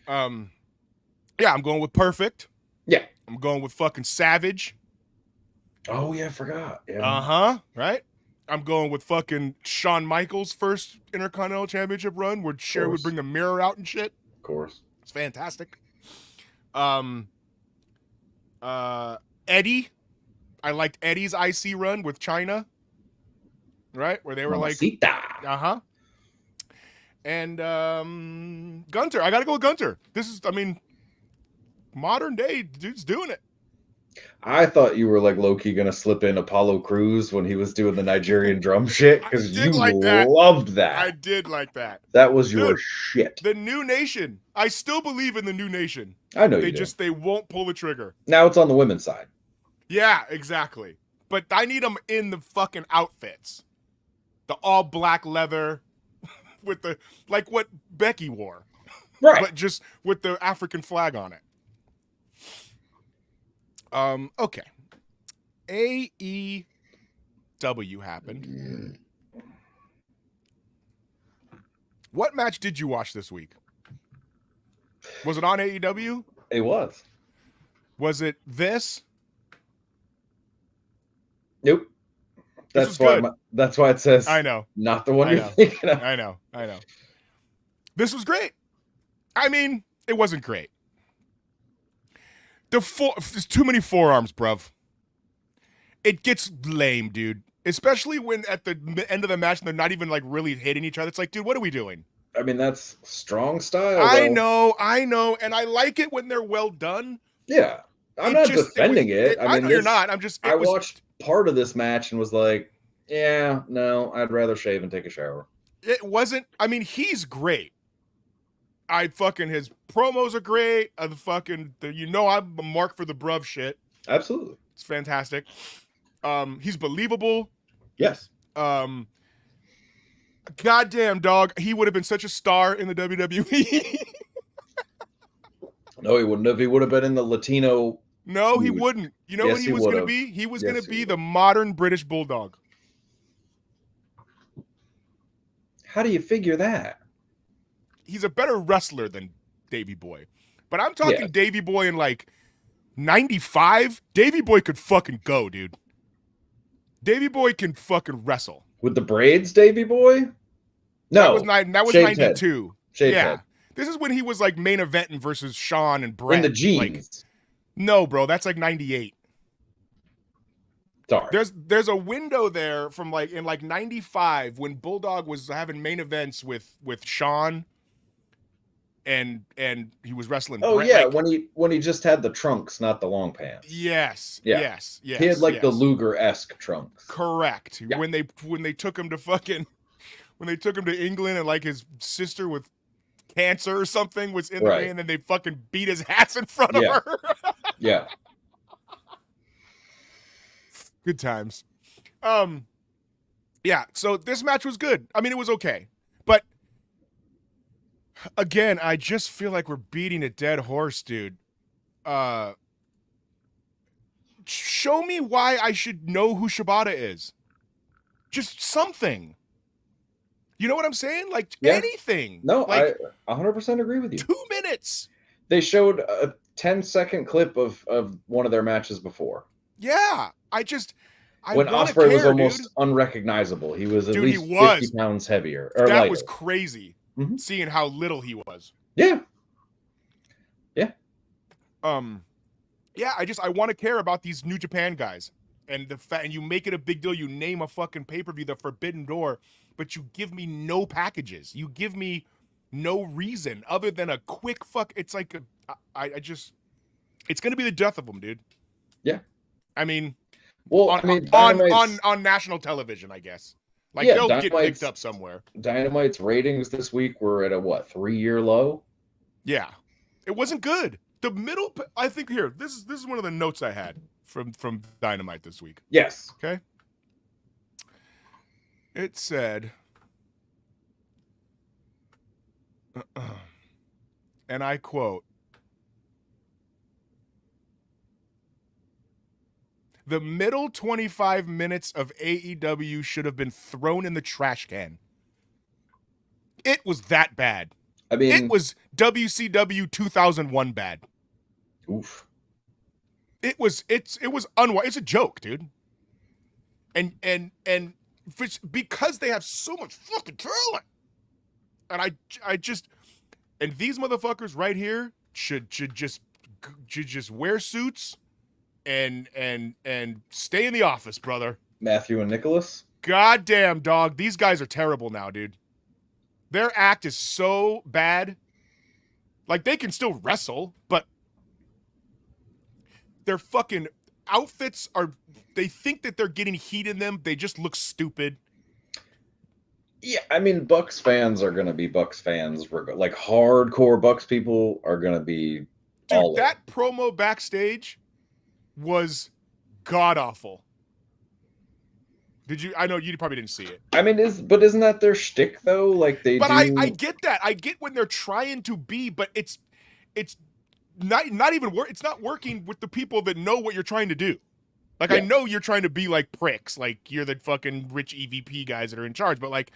Yeah, I'm going with Perfect.
Yeah.
I'm going with fucking Savage.
Oh yeah, I forgot. Yeah.
Uh-huh. Right? I'm going with fucking Shawn Michaels' first Intercontinental Championship run where Cher would bring the mirror out and shit.
Of course.
It's fantastic. Eddie. I liked Eddie's IC run with China. Right? Where they were
Mamacita.
like uh-huh. And Gunter. I gotta go with Gunter. This is, modern day dude's doing it.
I thought you were like low-key gonna slip in Apollo Crews when he was doing the Nigerian drum shit,
I
because
did
you
like that.
loved
I
that.
did like that.
That was your
Dude,
shit.
the new nation. I still believe in the new nation.
I know you do.
They won't pull the trigger.
Now it's on the women's side.
Yeah, exactly. But I need them in the fucking outfits. The all black leather with the, like what Becky wore,
Right.
but just with the African flag on it. Okay. AEW happened. What match did you watch this week? Was it on AEW?
It was.
Was it this?
Nope.
This was
That's why.
good.
That's why it says.
I know.
Not the one
I
you're
know.
thinking of.
I know. This was great. I mean, it wasn't great. There's too many forearms, bruv. It gets lame, dude. Especially when at the end of the match they're not even like really hitting each other. It's like, dude, what are we doing?
I mean, that's strong style.
I
though.
know, and I like it when they're well done.
Yeah, I'm not defending it.
I know you're not. I'm just.
I watched part of this match and was like, yeah, no, I'd rather shave and take a shower.
It wasn't. I mean, he's great. His promos are great. I'm a mark for the bruv shit.
Absolutely,
it's fantastic. He's believable.
Yes.
Goddamn dog, he would have been such a star in the WWE.
No, he wouldn't have. He would have been in the Latino.
No, he wouldn't. You know what he was going to be? He was going to be the modern British Bulldog.
How do you figure that?
He's a better wrestler than Davey Boy. But I'm talking Davey Boy in like 95. Davey Boy could fucking go, dude. Davey Boy can fucking wrestle.
With the braids, Davey Boy? No.
That was 92.
Shaved head.
This is when he was like main eventing versus Sean and Brett.
In the jeans.
Like, no, bro, that's like 98.
Sorry.
There's a window there from like in like 95 when Bulldog was having main events with Sean and he was wrestling.
Oh
Brett,
yeah,
like,
when he just had the trunks, not the long pants.
Yes.
Yeah.
Yes.
He had like the Luger-esque trunks.
Correct.
Yeah.
When they took him to England and like his sister with cancer or something was in the ring and then they fucking beat his ass in front of her.
Yeah.
Good times. Yeah, so this match was good. I mean, it was okay. But again, I just feel like we're beating a dead horse, dude. Show me why I should know who Shibata is. Just something. You know what I'm saying? Like anything.
No,
like,
I 100% agree with you.
2 minutes.
They showed a 10-second clip of one of their matches before.
Yeah,
when Ospreay was almost unrecognizable. He was at least 50 pounds heavier. Or
that
lighter.
was crazy, seeing how little he was.
Yeah.
Yeah, I want to care about these New Japan guys. And and you make it a big deal. You name a fucking pay-per-view, the Forbidden Door, but you give me no packages. You give me no reason other than a quick fuck. It's like, it's going to be the death of them, dude.
Yeah.
I mean,
well,
on national television, I guess. Like they'll get picked up somewhere.
Dynamite's ratings this week were at a 3-year low?
Yeah. It wasn't good. The middle, I think here, this is one of the notes I had from Dynamite this week.
Yes.
Okay. It said, and I quote, "The middle 25 minutes of AEW should have been thrown in the trash can." It was that bad.
I mean,
it was WCW 2001 bad.
Oof.
It was it's a joke, dude. And because they have so much fucking talent. And and these motherfuckers right here should just wear suits and stay in the office, brother.
Matthew and Nicholas.
Goddamn, dog. These guys are terrible now, dude. Their act is so bad. Like, they can still wrestle, but they're fucking outfits are. They think that they're getting heat in them. They just look stupid.
Yeah, I mean, Bucks fans are gonna be Bucks fans. Like hardcore Bucks people are gonna be all
Dude, that promo backstage was god awful. Did you? I know you probably didn't see it.
I mean, isn't that their shtick though? Like they
But
do.
I get that. I get when they're trying to be, but it's not even work. It's not working with the people that know what you're trying to do. Like, I know you're trying to be like pricks, like you're the fucking rich EVP guys that are in charge, but like,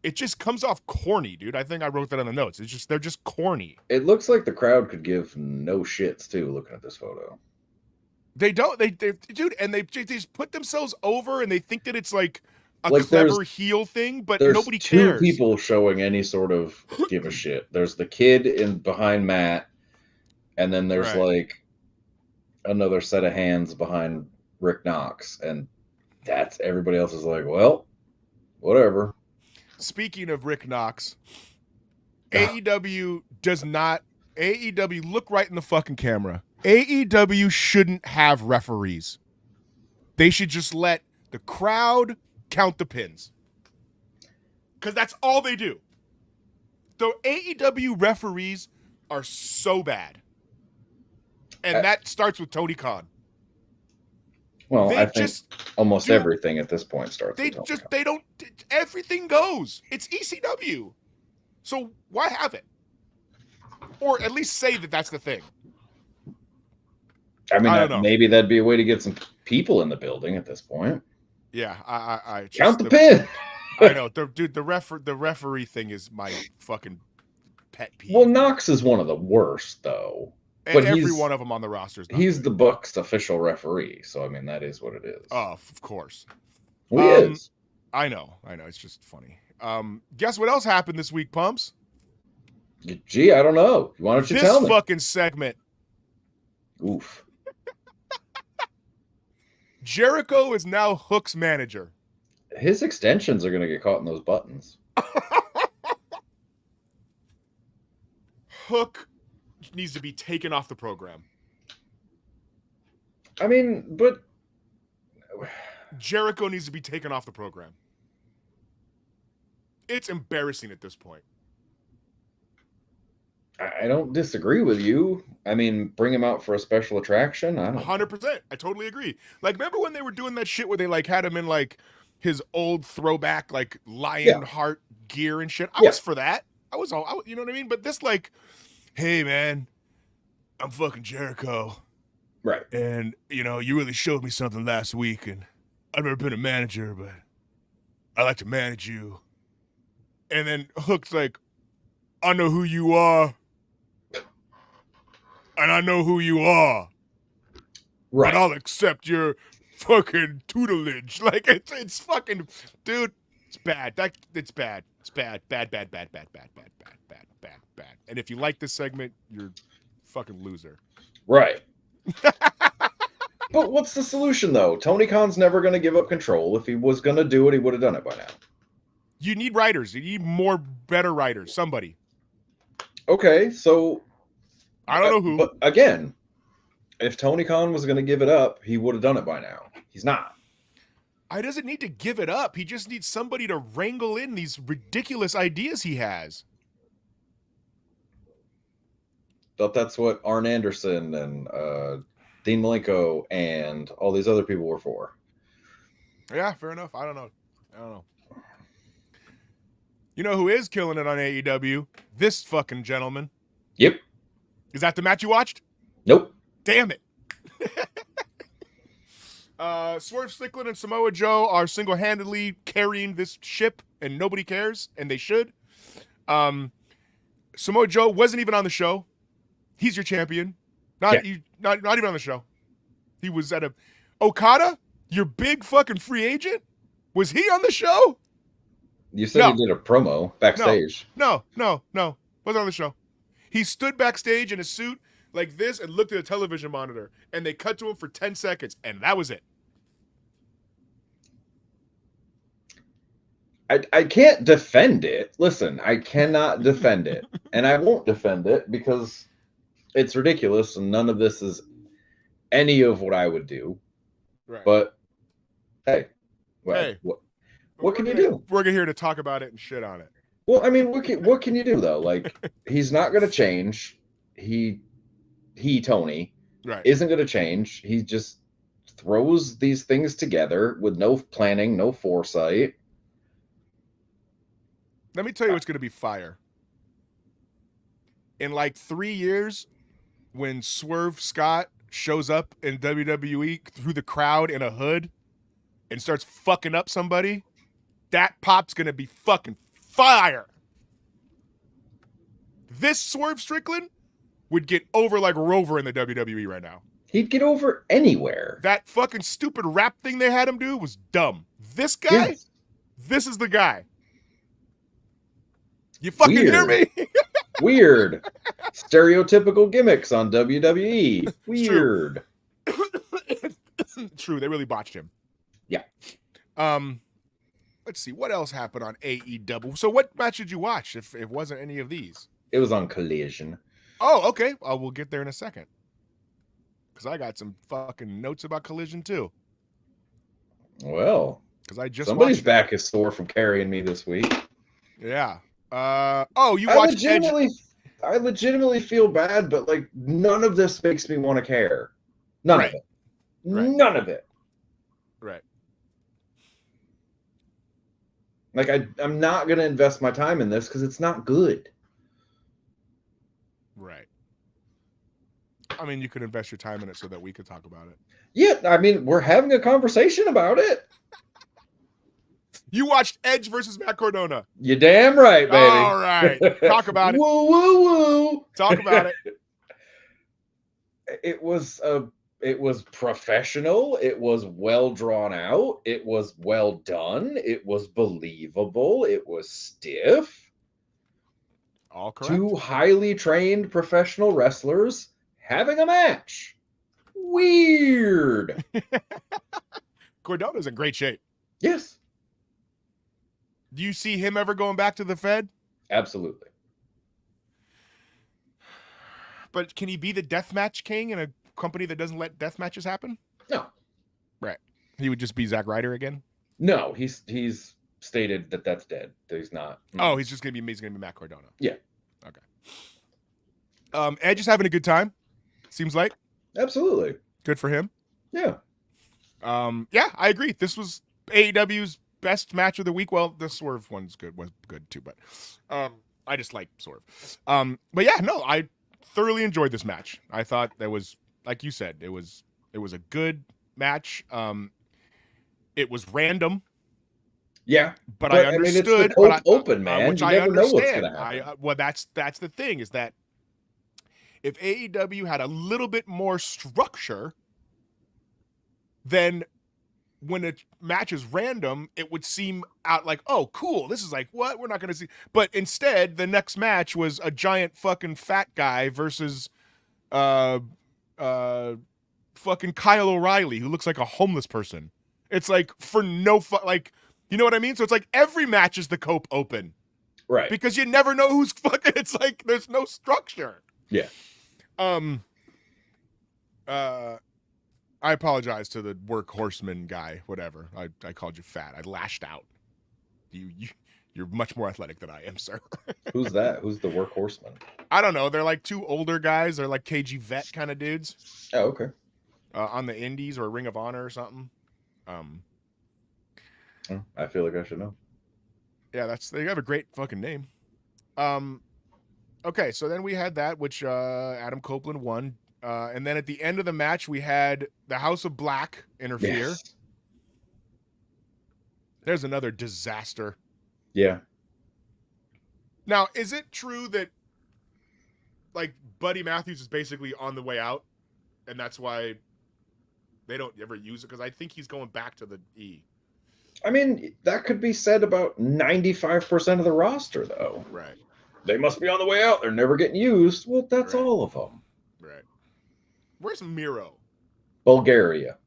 it just comes off corny, dude. I think I wrote that on the notes. It's just, they're just corny.
It looks like the crowd could give no shits too. Looking at this photo,
They don't. They dude, and they just put themselves over, and they think that it's like a
Like,
clever heel thing, but
there's
nobody
two
cares.
people showing any sort of give a shit. There's the kid in behind Matt, and then there's
Right.
like another set of hands behind Rick Knox, and that's everybody else is like, well, whatever.
Speaking of Rick Knox, AEW does not. AEW, look right in the fucking camera. AEW shouldn't have referees. They should just let the crowd count the pins. Because that's all they do. The AEW referees are so bad. And that starts with Tony Khan.
Well,
They
I think
just
almost
do-
everything at this point starts.
They
with Tony
just,
Khan.
they don't, everything goes. It's ECW. So why have it? Or at least say that that's the thing.
I mean,
I don't know.
maybe that'd be a way to get some people in the building at this point.
Yeah, I just,
Count the pin.
I know, dude. The referee thing is my fucking pet peeve.
Well, Knox is one of the worst, though.
and
but
every
he's-
one of them on the roster is not
He's
good.
the Bucks' official referee, so I mean that is what it is.
Oh, of course.
Well, he is.
I know. It's just funny. Guess what else happened this week, Pumps?
Gee, I don't know. Why don't you
This
tell me?
fucking segment.
Oof.
Jericho is now Hook's manager.
His extensions are going to get caught in those buttons.
Hook needs to be taken off the program.
I mean, but
Jericho needs to be taken off the program. It's embarrassing at this point.
I don't disagree with you. I mean, bring him out for a special attraction. I don't.
100%. I totally agree. Like, remember when they were doing that shit where they like had him in like his old throwback like lion heart gear and shit? I was for that. I was all, you know what I mean? But this like, hey man, I'm fucking Jericho,
Right.
and you know you really showed me something last week, and I've never been a manager, but I like to manage you. And then Hook's like, I know who you are. And I know who you are.
Right.
But I'll accept your fucking tutelage. Like it's fucking, dude. It's bad. It's bad. It's bad. Bad. And if you like this segment, you're a fucking loser.
Right. But what's the solution though? Tony Khan's never going to give up control. If he was going to do it, he would have done it by now.
You need writers. You need more better writers. Somebody.
Okay, so
I don't know who.
But again, if Tony Khan was going to give it up, he would have done it by now. He's not.
I doesn't need to give it up. He just needs somebody to wrangle in these ridiculous ideas he has.
But that's what Arn Anderson and Dean Malenko and all these other people were for.
Yeah, fair enough. I don't know. You know who is killing it on AEW? This fucking gentleman.
Yep.
Is that the match you watched?
Nope.
Damn it. Swerve Strickland and Samoa Joe are single-handedly carrying this ship, and nobody cares, and they should. Samoa Joe wasn't even on the show. He's your champion. Not even on the show. He was at Okada, your big fucking free agent? Was he on the show?
You said he did a promo backstage.
No. Wasn't on the show. He stood backstage in a suit like this and looked at a television monitor, and they cut to him for 10 seconds, and that was it.
I can't defend it. Listen, I cannot defend it. And I won't defend it because it's ridiculous and none of this is any of what I would do.
Right.
But hey, well,
Hey.
what can you do?
We're here to talk about it and shit on it.
Well, I mean, what can you do though? Like, he's not going to change. Tony,
Right.
isn't going to change. He just throws these things together with no planning, no foresight.
Let me tell you what's going to be fire. In like 3 years, when Swerve Scott shows up in WWE through the crowd in a hood and starts fucking up somebody, that pop's going to be fucking fire. This Swerve Strickland would get over like Rover in the WWE right now.
He'd get over anywhere.
That fucking stupid rap thing they had him do was dumb. This guy,
Yes.
This is the guy. You fucking hear me?
Weird. Stereotypical gimmicks on WWE. Weird.
True, they really botched him.
Yeah.
Let's see what else happened on AEW. So, what match did you watch? If it wasn't any of these,
It was on Collision.
oh, okay. We'll get there in a second because I got some fucking notes about Collision too.
Well,
Because I just
somebody's
watched it.
back is sore from carrying me this week.
Yeah. You watched Edge?
I legitimately feel bad, but like none of this makes me want to care. None
Right.
of it.
Right.
None of it.
Right.
Like I'm not gonna invest my time in this because it's not good.
Right. I mean, you could invest your time in it so that we could talk about it.
Yeah, I mean, we're having a conversation about it.
You watched Edge versus Matt Cardona.
You damn right, baby.
All right. Talk about it.
Woo woo woo.
Talk about it.
It was professional. It was well drawn out. It was well done. It was believable. It was stiff.
All correct.
Two highly trained professional wrestlers having a match. Weird.
Cardona's in great shape.
Yes,
Do you see him ever going back to the Fed?
absolutely.
But can he be the deathmatch king in a company that doesn't let death matches happen?
No,
Right. He would just be Zack Ryder again.
no, he's stated that that's dead. That he's not.
Oh, he's gonna be Matt Cardona.
Yeah.
Okay. Edge is having a good time. Seems like
Absolutely.
good for him.
Yeah.
Yeah, I agree. This was AEW's best match of the week. Well, the Swerve one's was good too, but I just like Swerve. But yeah, no, I thoroughly enjoyed this match. I thought that was, like you said, it was a good match. It was random,
Yeah.
but I
I mean, it's
understood.
the
but I,
open, man.
which
You
I
never know what's
understand.
gonna happen.
Well, that's the thing is that if AEW had a little bit more structure, then when a match is random, it would seem out like, oh, cool. This is like, what? We're not going to see. But instead, the next match was a giant fucking fat guy versus fucking Kyle O'Reilly, who looks like a homeless person. It's like for no like, you know what I mean? So it's like every match is the Cope Open.
Right.
Because you never know who's fucking, it's like there's no structure.
Yeah.
I apologize to the workhorseman guy, whatever. I called you fat. I lashed out. You're much more athletic than I am, sir.
Who's that? Who's the workhorseman?
I don't know. They're like two older guys. They're like KG vet kind of dudes.
Oh, okay.
On the Indies or Ring of Honor or something.
Oh, I feel like I should know.
Yeah, they have a great fucking name. Okay, so then we had that, which Adam Copeland won. And then at the end of the match, we had the House of Black interfere.
Yes.
There's another disaster.
Yeah.
Now, is it true that like Buddy Matthews is basically on the way out, and that's why they don't ever use it? Because I think he's going back to the E.
I mean, that could be said about 95% of the roster, though.
Right.
They must be on the way out. They're never getting used. Well, that's
Right.
all of them.
Right. Where's Miro?
Bulgaria.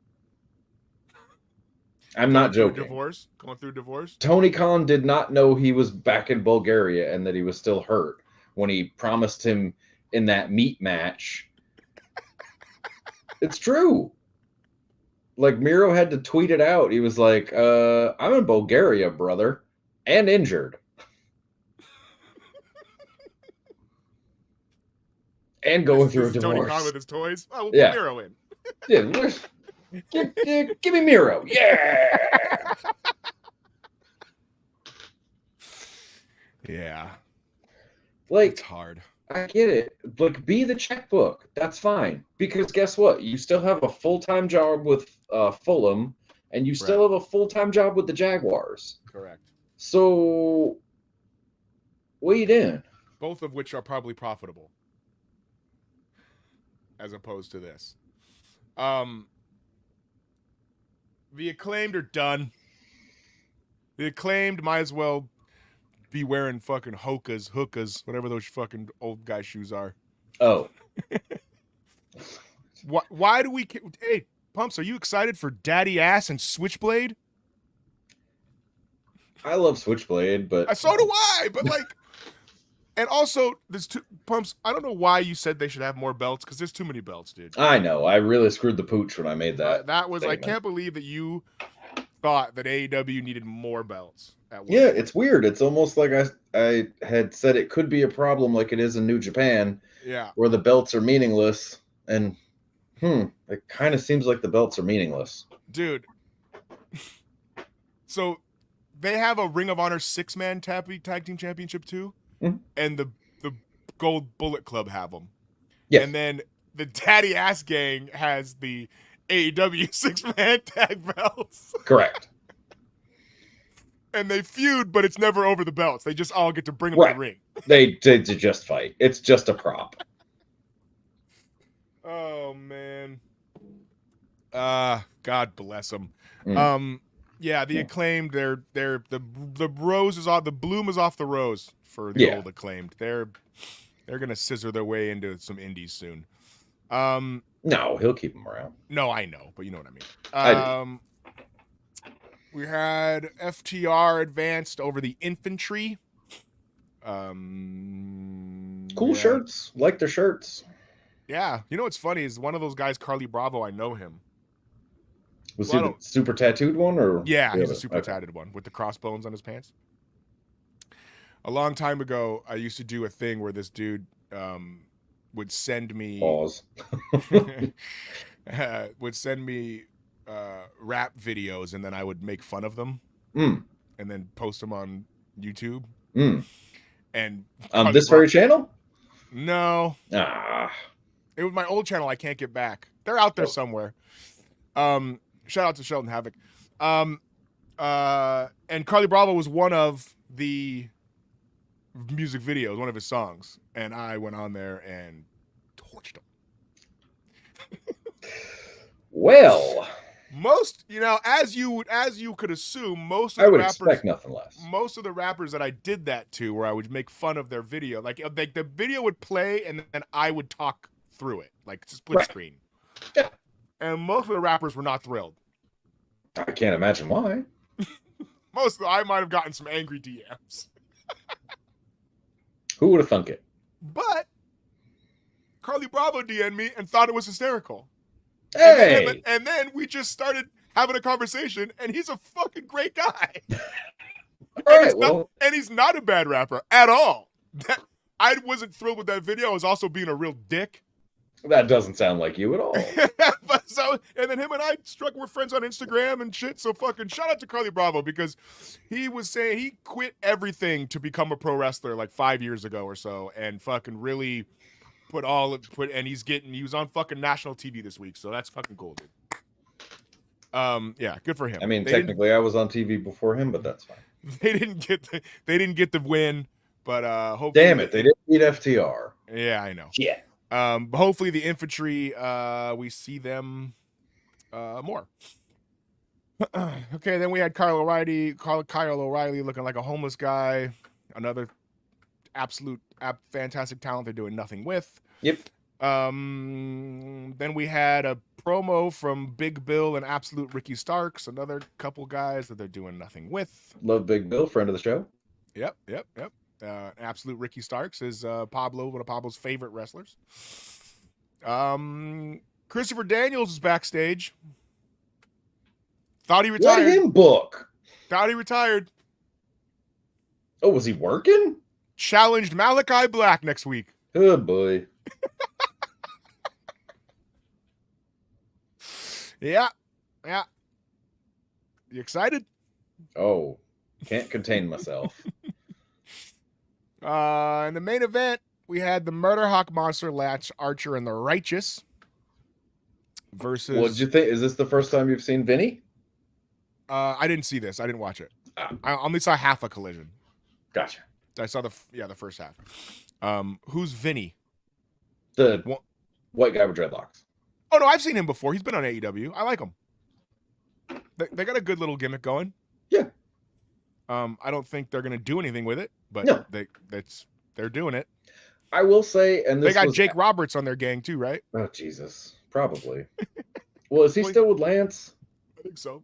I'm not
Going
joking.
through divorce.
Tony Khan did not know he was back in Bulgaria and that he was still hurt when he promised him in that meat match It's true. Like Miro had to tweet it out. He was like, I'm in Bulgaria, brother, and injured. And going through a
This is Tony Khan
divorce.
with his toys. Oh, we'll
Yeah.
put Miro in.
Yeah, give me Miro. Yeah.
Yeah,
Like,
it's hard.
I get it. Like, be the checkbook. That's fine. Because guess what? You still have a full-time job with Fulham, and you still have a full-time job with the Jaguars.
Correct.
So, what are you doing?
Both of which are probably profitable, as opposed to this. The Acclaimed are done. The Acclaimed might as well be wearing fucking hookahs, whatever those fucking old guy shoes are.
Oh.
Why do we... Hey, Pumps, are you excited for Daddy Ass and Switchblade?
I love Switchblade, but...
So do I, but like... And also, there's two... Pumps, I don't know why you said they should have more belts, because there's too many belts, dude.
I know. I really screwed the pooch when I made that.
That was...
statement.
I can't believe that you thought that AEW needed more belts.
Yeah, it's weird. It's almost like I had said it could be a problem like it is in New Japan,
Yeah.
where the belts are meaningless, and it kind of seems like the belts are meaningless.
Dude. So, they have a Ring of Honor 6-man tag team championship too, and the Gold Bullet Club have them.
Yes.
And then the Daddy Ass Gang has the AEW 6-man tag belts.
Correct.
And they feud, but it's never over the belts. They just all get to bring them to the ring.
They just fight. It's just a prop.
Oh man. God bless them. Yeah, the Acclaimed. They're the rose is off. The bloom is off the rose for the old Acclaimed. They're gonna scissor their way into some indies soon.
No, he'll keep them around.
No, I know, but you know what I mean.
I do.
We had FTR advanced over the infantry.
Cool shirts. Like their shirts.
Yeah. You know what's funny is one of those guys, Carly Bravo, I know him.
Was he the super tattooed one? Or
yeah, he's a super tatted one with the crossbones on his pants. A long time ago, I used to do a thing where this dude would send me...
Pause.
would send me rap videos, and then I would make fun of them and then post them on YouTube. And
on this very channel?
No. It was my old channel. I can't get back. They're out there somewhere. Shout out to Sheldon Havoc. And Carly Bravo was one of the music videos, one of his songs, and I went on there and torched him.
Well,
most, as you could assume, most of
I
the
would
rappers,
expect nothing less.
Most of the rappers that I did that to, where I would make fun of their video, like the video would play and then I would talk through it, like split screen.
Yeah.
And most of the rappers were not thrilled.
I can't imagine why.
I might have gotten some angry DMs.
Who would have thunk it?
But Carly Bravo DM'd me and thought it was hysterical.
Hey!
And then we just started having a conversation, and he's a fucking great guy. And he's not a bad rapper at all. I wasn't thrilled with that video. I was also being a real dick.
That doesn't sound like you at all.
And then him and I we're friends on Instagram and shit. So fucking shout out to Carly Bravo, because he was saying he quit everything to become a pro wrestler like 5 years ago or so, and fucking really and he was on fucking national TV this week. So that's fucking cool, dude. Yeah, good for him.
I mean, technically I was on TV before him, but that's fine.
They didn't get the win, but hopefully.
Damn it, they didn't beat FTR.
Yeah, I know.
Yeah.
Hopefully the infantry, we see them more. Okay, then we had Kyle O'Reilly looking like a homeless guy. Another absolute fantastic talent they're doing nothing with.
Yep.
Then we had a promo from Big Bill and Absolute Ricky Starks, another couple guys that they're doing nothing with.
Love Big Bill, friend of the show.
Yep. Absolute Ricky Starks is one of Pablo's favorite wrestlers. Christopher Daniels is backstage. Thought he
Let
retired.
him book.
Thought he retired.
Oh, was he working?
Challenged Malachi Black next week.
Oh boy.
Yeah. You excited?
Oh, can't contain myself.
In the main event, we had the Murder Hawk Monster Lance Archer and the Righteous versus.
What did you think? Is this the first time you've seen Vinny?
I didn't see this. I didn't watch it.
Ah.
I only saw half a Collision.
Gotcha.
I saw the first half. Who's Vinny?
The
What?
white guy with dreadlocks.
Oh no, I've seen him before. He's been on AEW. I like him. They got a good little gimmick going.
Yeah.
I don't think they're gonna do anything with it, but
No.
they're doing it.
I will say, and this
They got
was,
Jake Roberts on their gang too, right?
Oh Jesus, probably. Well, is he still with Lance?
I think so.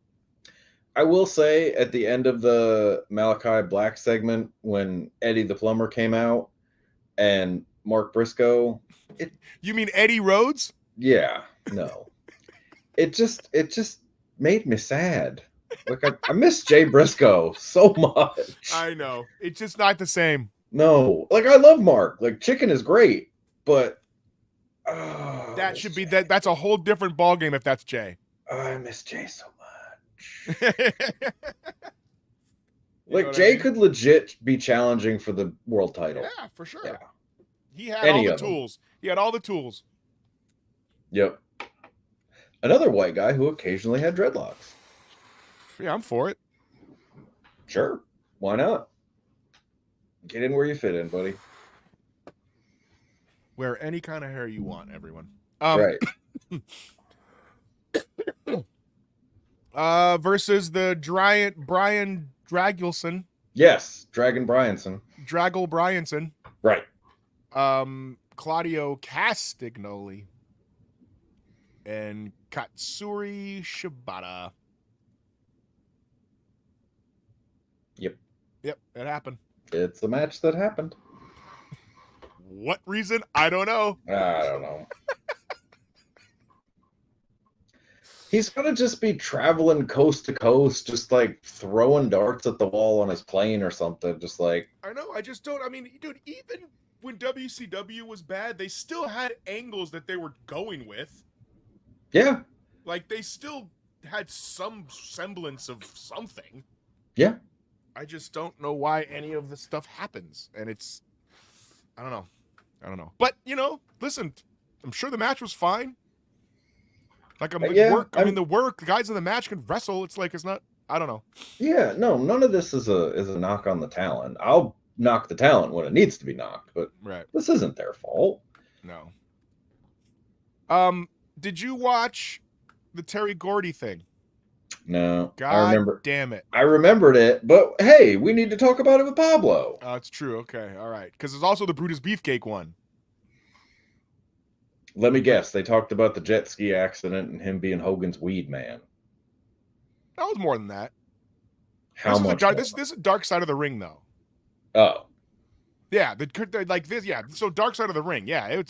I will say at the end of the Malachi Black segment, when Eddie the Plumber came out and Mark Briscoe,
You mean Eddie Rhodes?
yeah, no, it just made me sad. Like I miss Jay Briscoe so much.
I know. It's just not the same.
No, like I love Mark. Like Chicken is great, but
That should be that's a whole different ballgame if that's Jay.
I miss Jay so much.
You know
Like
what
Jay
I mean?
could legit be challenging for the world title.
Yeah, for sure.
Yeah.
He had
Any
all the
of them.
tools. He had all the tools.
Yep. Another white guy who occasionally had dreadlocks.
Yeah, I'm for it.
Sure. Why not? Get in where you fit in, buddy.
Wear any kind of hair you want, everyone.
Right.
Versus the giant Brian Dragulson,
Yes. Dragon Bryanson.
Draggle Bryanson,
Right.
Claudio Castagnoli, and Katsuri Shibata.
Yep.
Yep, it happened.
It's a match that happened.
What reason? I don't know.
I don't know. He's gonna just be traveling coast to coast, just like throwing darts at the wall on his plane or something. Just like,
I know. I just don't. I mean, dude, even when WCW was bad, they still had angles that they were going with.
yeah,
Like, they still had some semblance of something.
yeah.
I just don't know why any of this stuff happens. And it's, I don't know. But, listen, I'm sure the match was fine. Like, the guys in the match can wrestle. It's like, it's not, I don't know.
Yeah, no, none of this is a knock on the talent. I'll knock the talent when it needs to be knocked, but
Right.
this isn't their fault.
No. Did you watch the Terry Gordy thing?
No,
God
I remember.
damn it.
I remembered it, but hey, we need to talk about it with Pablo.
Oh, it's true. Okay. All right. Because there's also the Brutus Beefcake one.
Let me guess. They talked about the jet ski accident and him being Hogan's weed man.
That was more than that.
How much?
This is a Dark Side of the Ring, though.
Oh,
Yeah, like this. Yeah, so Dark Side of the Ring. Yeah,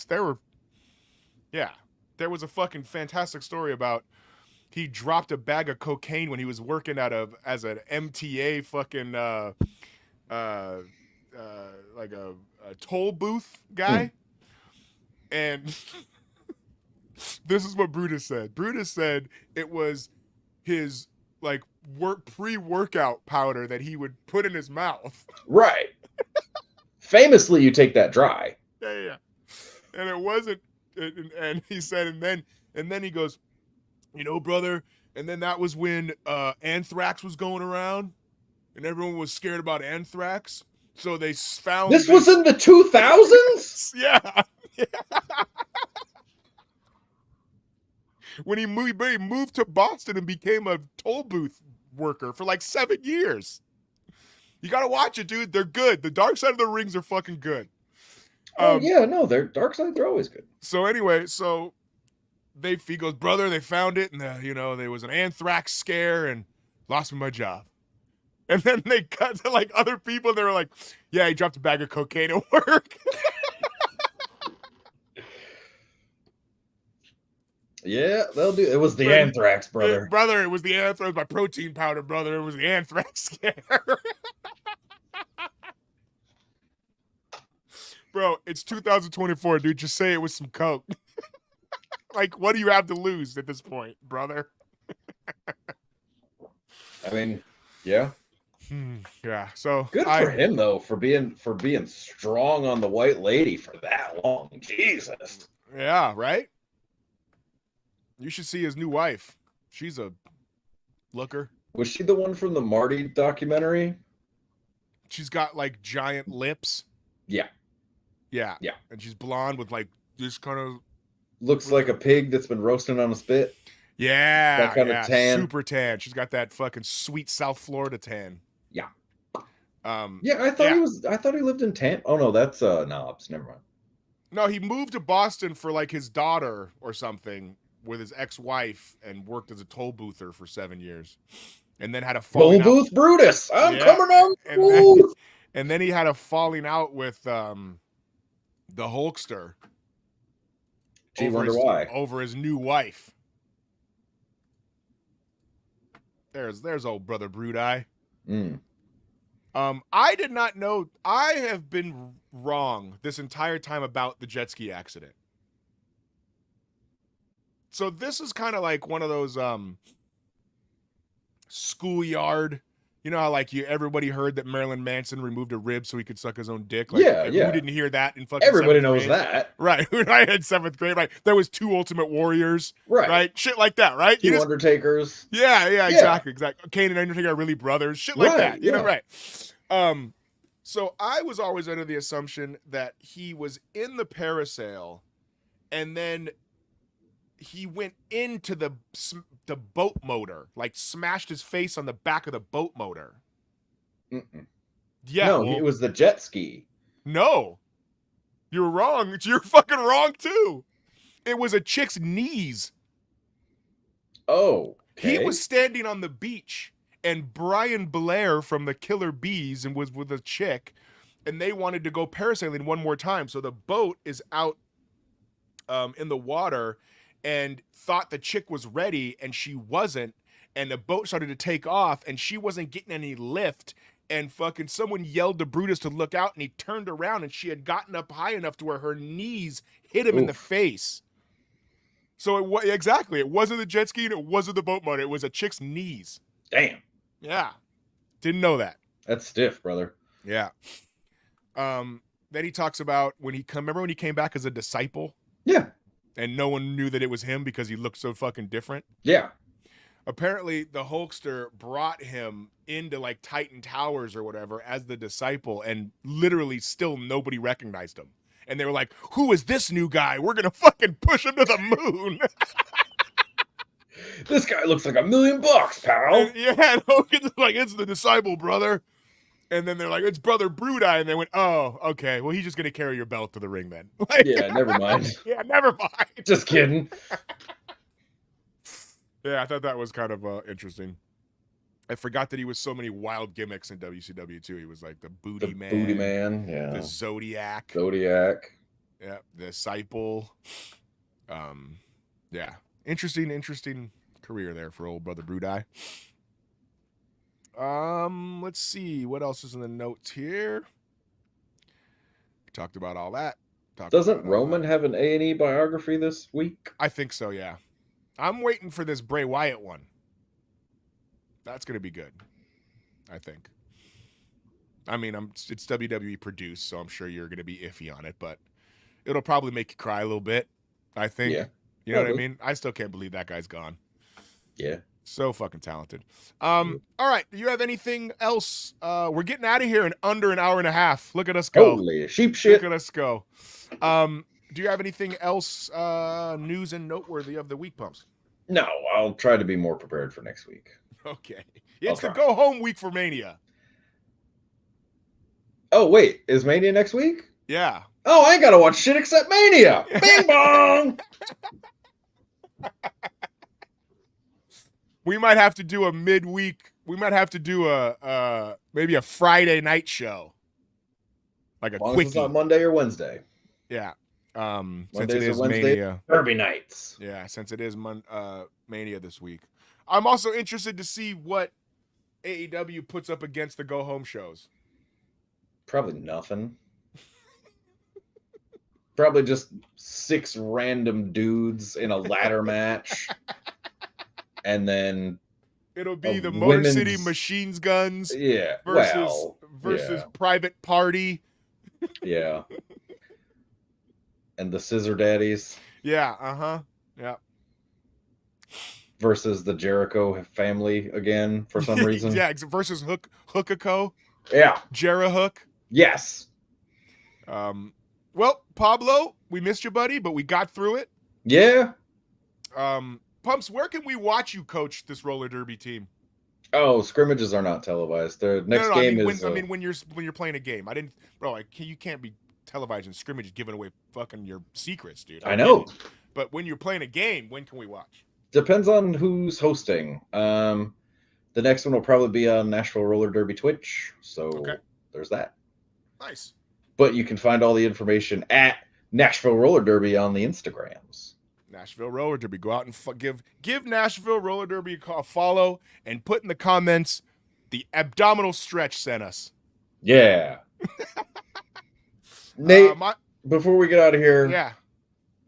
there was a fucking fantastic story about he dropped a bag of cocaine when he was working as an MTA fucking like a toll booth guy, and this is what Brutus said. Brutus said it was his like pre-workout powder that he would put in his mouth.
right. Famously, you take that dry.
Yeah. And it wasn't, and he said, and then he goes, brother, and then that was when anthrax was going around, and everyone was scared about anthrax, so they found
This was in the 2000s?
Yeah. When he moved to Boston and became a toll booth worker for like 7 years. You gotta watch it, dude. They're good. The Dark Side of the Rings are fucking good.
Oh, yeah, no, they're Dark Side, they're always good.
So anyway, he goes, brother, they found it, and there was an anthrax scare, and lost me my job. And then they cut to like other people, and they were like, yeah, he dropped a bag of cocaine at work.
Yeah, they'll do. It was the
Brother-
anthrax, brother.
Brother, it was the anthrax. My protein powder, brother. It was the anthrax scare. Bro, it's 2024, dude. Just say it was some coke. Like, what do you have to lose at this point, brother?
I mean, yeah,
Yeah. So
good for him though for being strong on the white lady for that long. Jesus.
Yeah. Right. You should see his new wife. She's a looker.
Was she the one from the Marty documentary?
She's got like giant lips.
Yeah.
Yeah.
Yeah.
And she's blonde with like this kind of
Looks like a pig that's been roasting on a spit.
yeah,
That kind of
yeah,
tan.
super tan. She's got that fucking sweet South Florida tan.
Yeah.
Yeah,
I thought he lived in Tampa. Oh no, that's Knobs. Never mind.
No, he moved to Boston for like his daughter or something with his ex-wife and worked as a toll boother for 7 years. And then had a
Bull
falling out.
Booth Brutus. I'm
Yeah,
coming on.
And then he had a falling out with the Hulkster.
Gee, wonder why.
Over his new wife. There's old brother Brudeye.
Mm.
I did not know. I have been wrong this entire time about the jet ski accident. So this is kind of like one of those schoolyard. You know how like everybody heard that Marilyn Manson removed a rib so he could suck his own dick? Like,
Yeah.
Who didn't hear that in fucking
Everybody
7th
knows
grade?
that.
Right. When I had 7th grade, right? There was 2 Ultimate Warriors.
Right.
Right? Shit like that, right?
Two Undertakers.
Yeah, exactly. Kane and Undertaker are really brothers. Shit like that. You know, right. So I was always under the assumption that he was in the parasail and then he went into the boat motor, like smashed his face on the back of the boat motor.
Mm-mm.
Yeah.
No, it was the jet ski.
No. You're wrong. You're fucking wrong too. It was a chick's knees.
Oh. Okay.
He was standing on the beach and Brian Blair from the Killer Bees and was with a chick and they wanted to go parasailing one more time. So the boat is out in the water and thought the chick was ready and she wasn't. And the boat started to take off and she wasn't getting any lift. And fucking someone yelled to Brutus to look out and he turned around and she had gotten up high enough to where her knees hit him in the face. So it wasn't the jet ski and it wasn't the boat motor. It was a chick's knees.
Damn.
Yeah. Didn't know that.
That's stiff, brother.
Yeah. Then he talks about remember when he came back as a disciple?
Yeah.
And no one knew that it was him because he looked so fucking different.
Yeah.
Apparently the Hulkster brought him into like Titan Towers or whatever as the disciple and literally still nobody recognized him. And they were like, who is this new guy? We're going to fucking push him to the moon.
This guy looks like $1 million, pal.
And, yeah, Hogan's like, it's the disciple, brother. And then they're like, it's brother Brudeye. And they went, oh, okay. Well, he's just going to carry your belt to the ring then. Like,
Yeah, never mind.
yeah, never mind.
Just kidding.
Yeah, I thought that was kind of interesting. I forgot that he was so many wild gimmicks in WCW too. He was like the booty man.
Booty man, yeah.
The Zodiac.
Zodiac.
Yeah, the Disciple. Yeah. Interesting career there for old brother Brudeye. Let's see what else is in the notes here. We talked about all that.
Doesn't Roman have an A&E biography this week?
I think so, yeah. I'm waiting for this Bray Wyatt one. That's gonna be good, I think. I mean, it's WWE produced, so I'm sure you're gonna be iffy on it, but it'll probably make you cry a little bit. I think.
Yeah.
You know what I mean? I still can't believe that guy's gone.
Yeah.
So fucking talented. All right. Do you have anything else? We're getting out of here in under an hour and a half. Look at us go.
Holy sheep shit.
Look at us go. Do you have anything else news and noteworthy of the week, Pumps?
No, I'll try to be more prepared for next week.
Okay. It's the
try.
go home week for Mania.
Oh, wait. Is Mania next week?
Yeah.
Oh, I ain't got to watch shit except Mania. Bing bong.
We might have to do a midweek. We might have to do a maybe a Friday night show. Like a
As long as it's
quickie.
on Monday or Wednesday.
Yeah. Since it
Mondays or
is
Wednesday
Mania.
Derby nights.
Yeah, since it is Mania this week. I'm also interested to see what AEW puts up against the go home shows.
Probably nothing. Probably just 6 random dudes in a ladder match. And then
It'll be
a
the Motor City
women's-
Machine Guns
yeah,
versus
yeah.
Private Party.
Yeah. And the Scissor Daddies
Yeah, yeah.
versus the Jericho family again for some reason.
Yeah, versus Hookako,
Yeah.
Jera Hook.
Yes.
Well, Pablo, we missed you, buddy, but we got through it.
Yeah.
Pumps, where can we watch you coach this roller derby team?
Oh, scrimmages are not televised. The next
No,
game
I mean when you're playing a game. You can't be televising scrimmages giving away fucking your secrets, dude.
I know.
get it. But when you're playing a game, when can we watch?
Depends on who's hosting. The next one will probably be on Nashville Roller Derby Twitch. So
Okay.
there's that.
Nice.
But you can find all the information at Nashville Roller Derby on the Instagrams.
Nashville Roller Derby. Go out and give Nashville Roller Derby a follow and put in the comments the Abdominal Stretch sent us.
Yeah. Nate,
My
before we get out of here,
Yeah.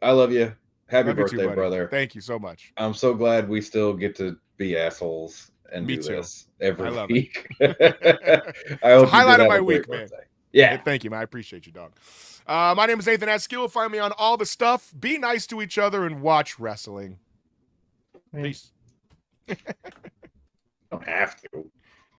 I love you. Happy
Love you too,
birthday,
buddy.
brother.
Thank you so much.
I'm so glad we still get to be assholes and
Me
do
too.
this every
I love
week. I hope
It's a
you
highlight
did
of
have
my
a great
week, man.
birthday. Yeah.
Thank you, man. I appreciate you, dog. My name is Nathan Askill. Find me on all the stuff. Be nice to each other and watch wrestling. Peace.
Don't have to.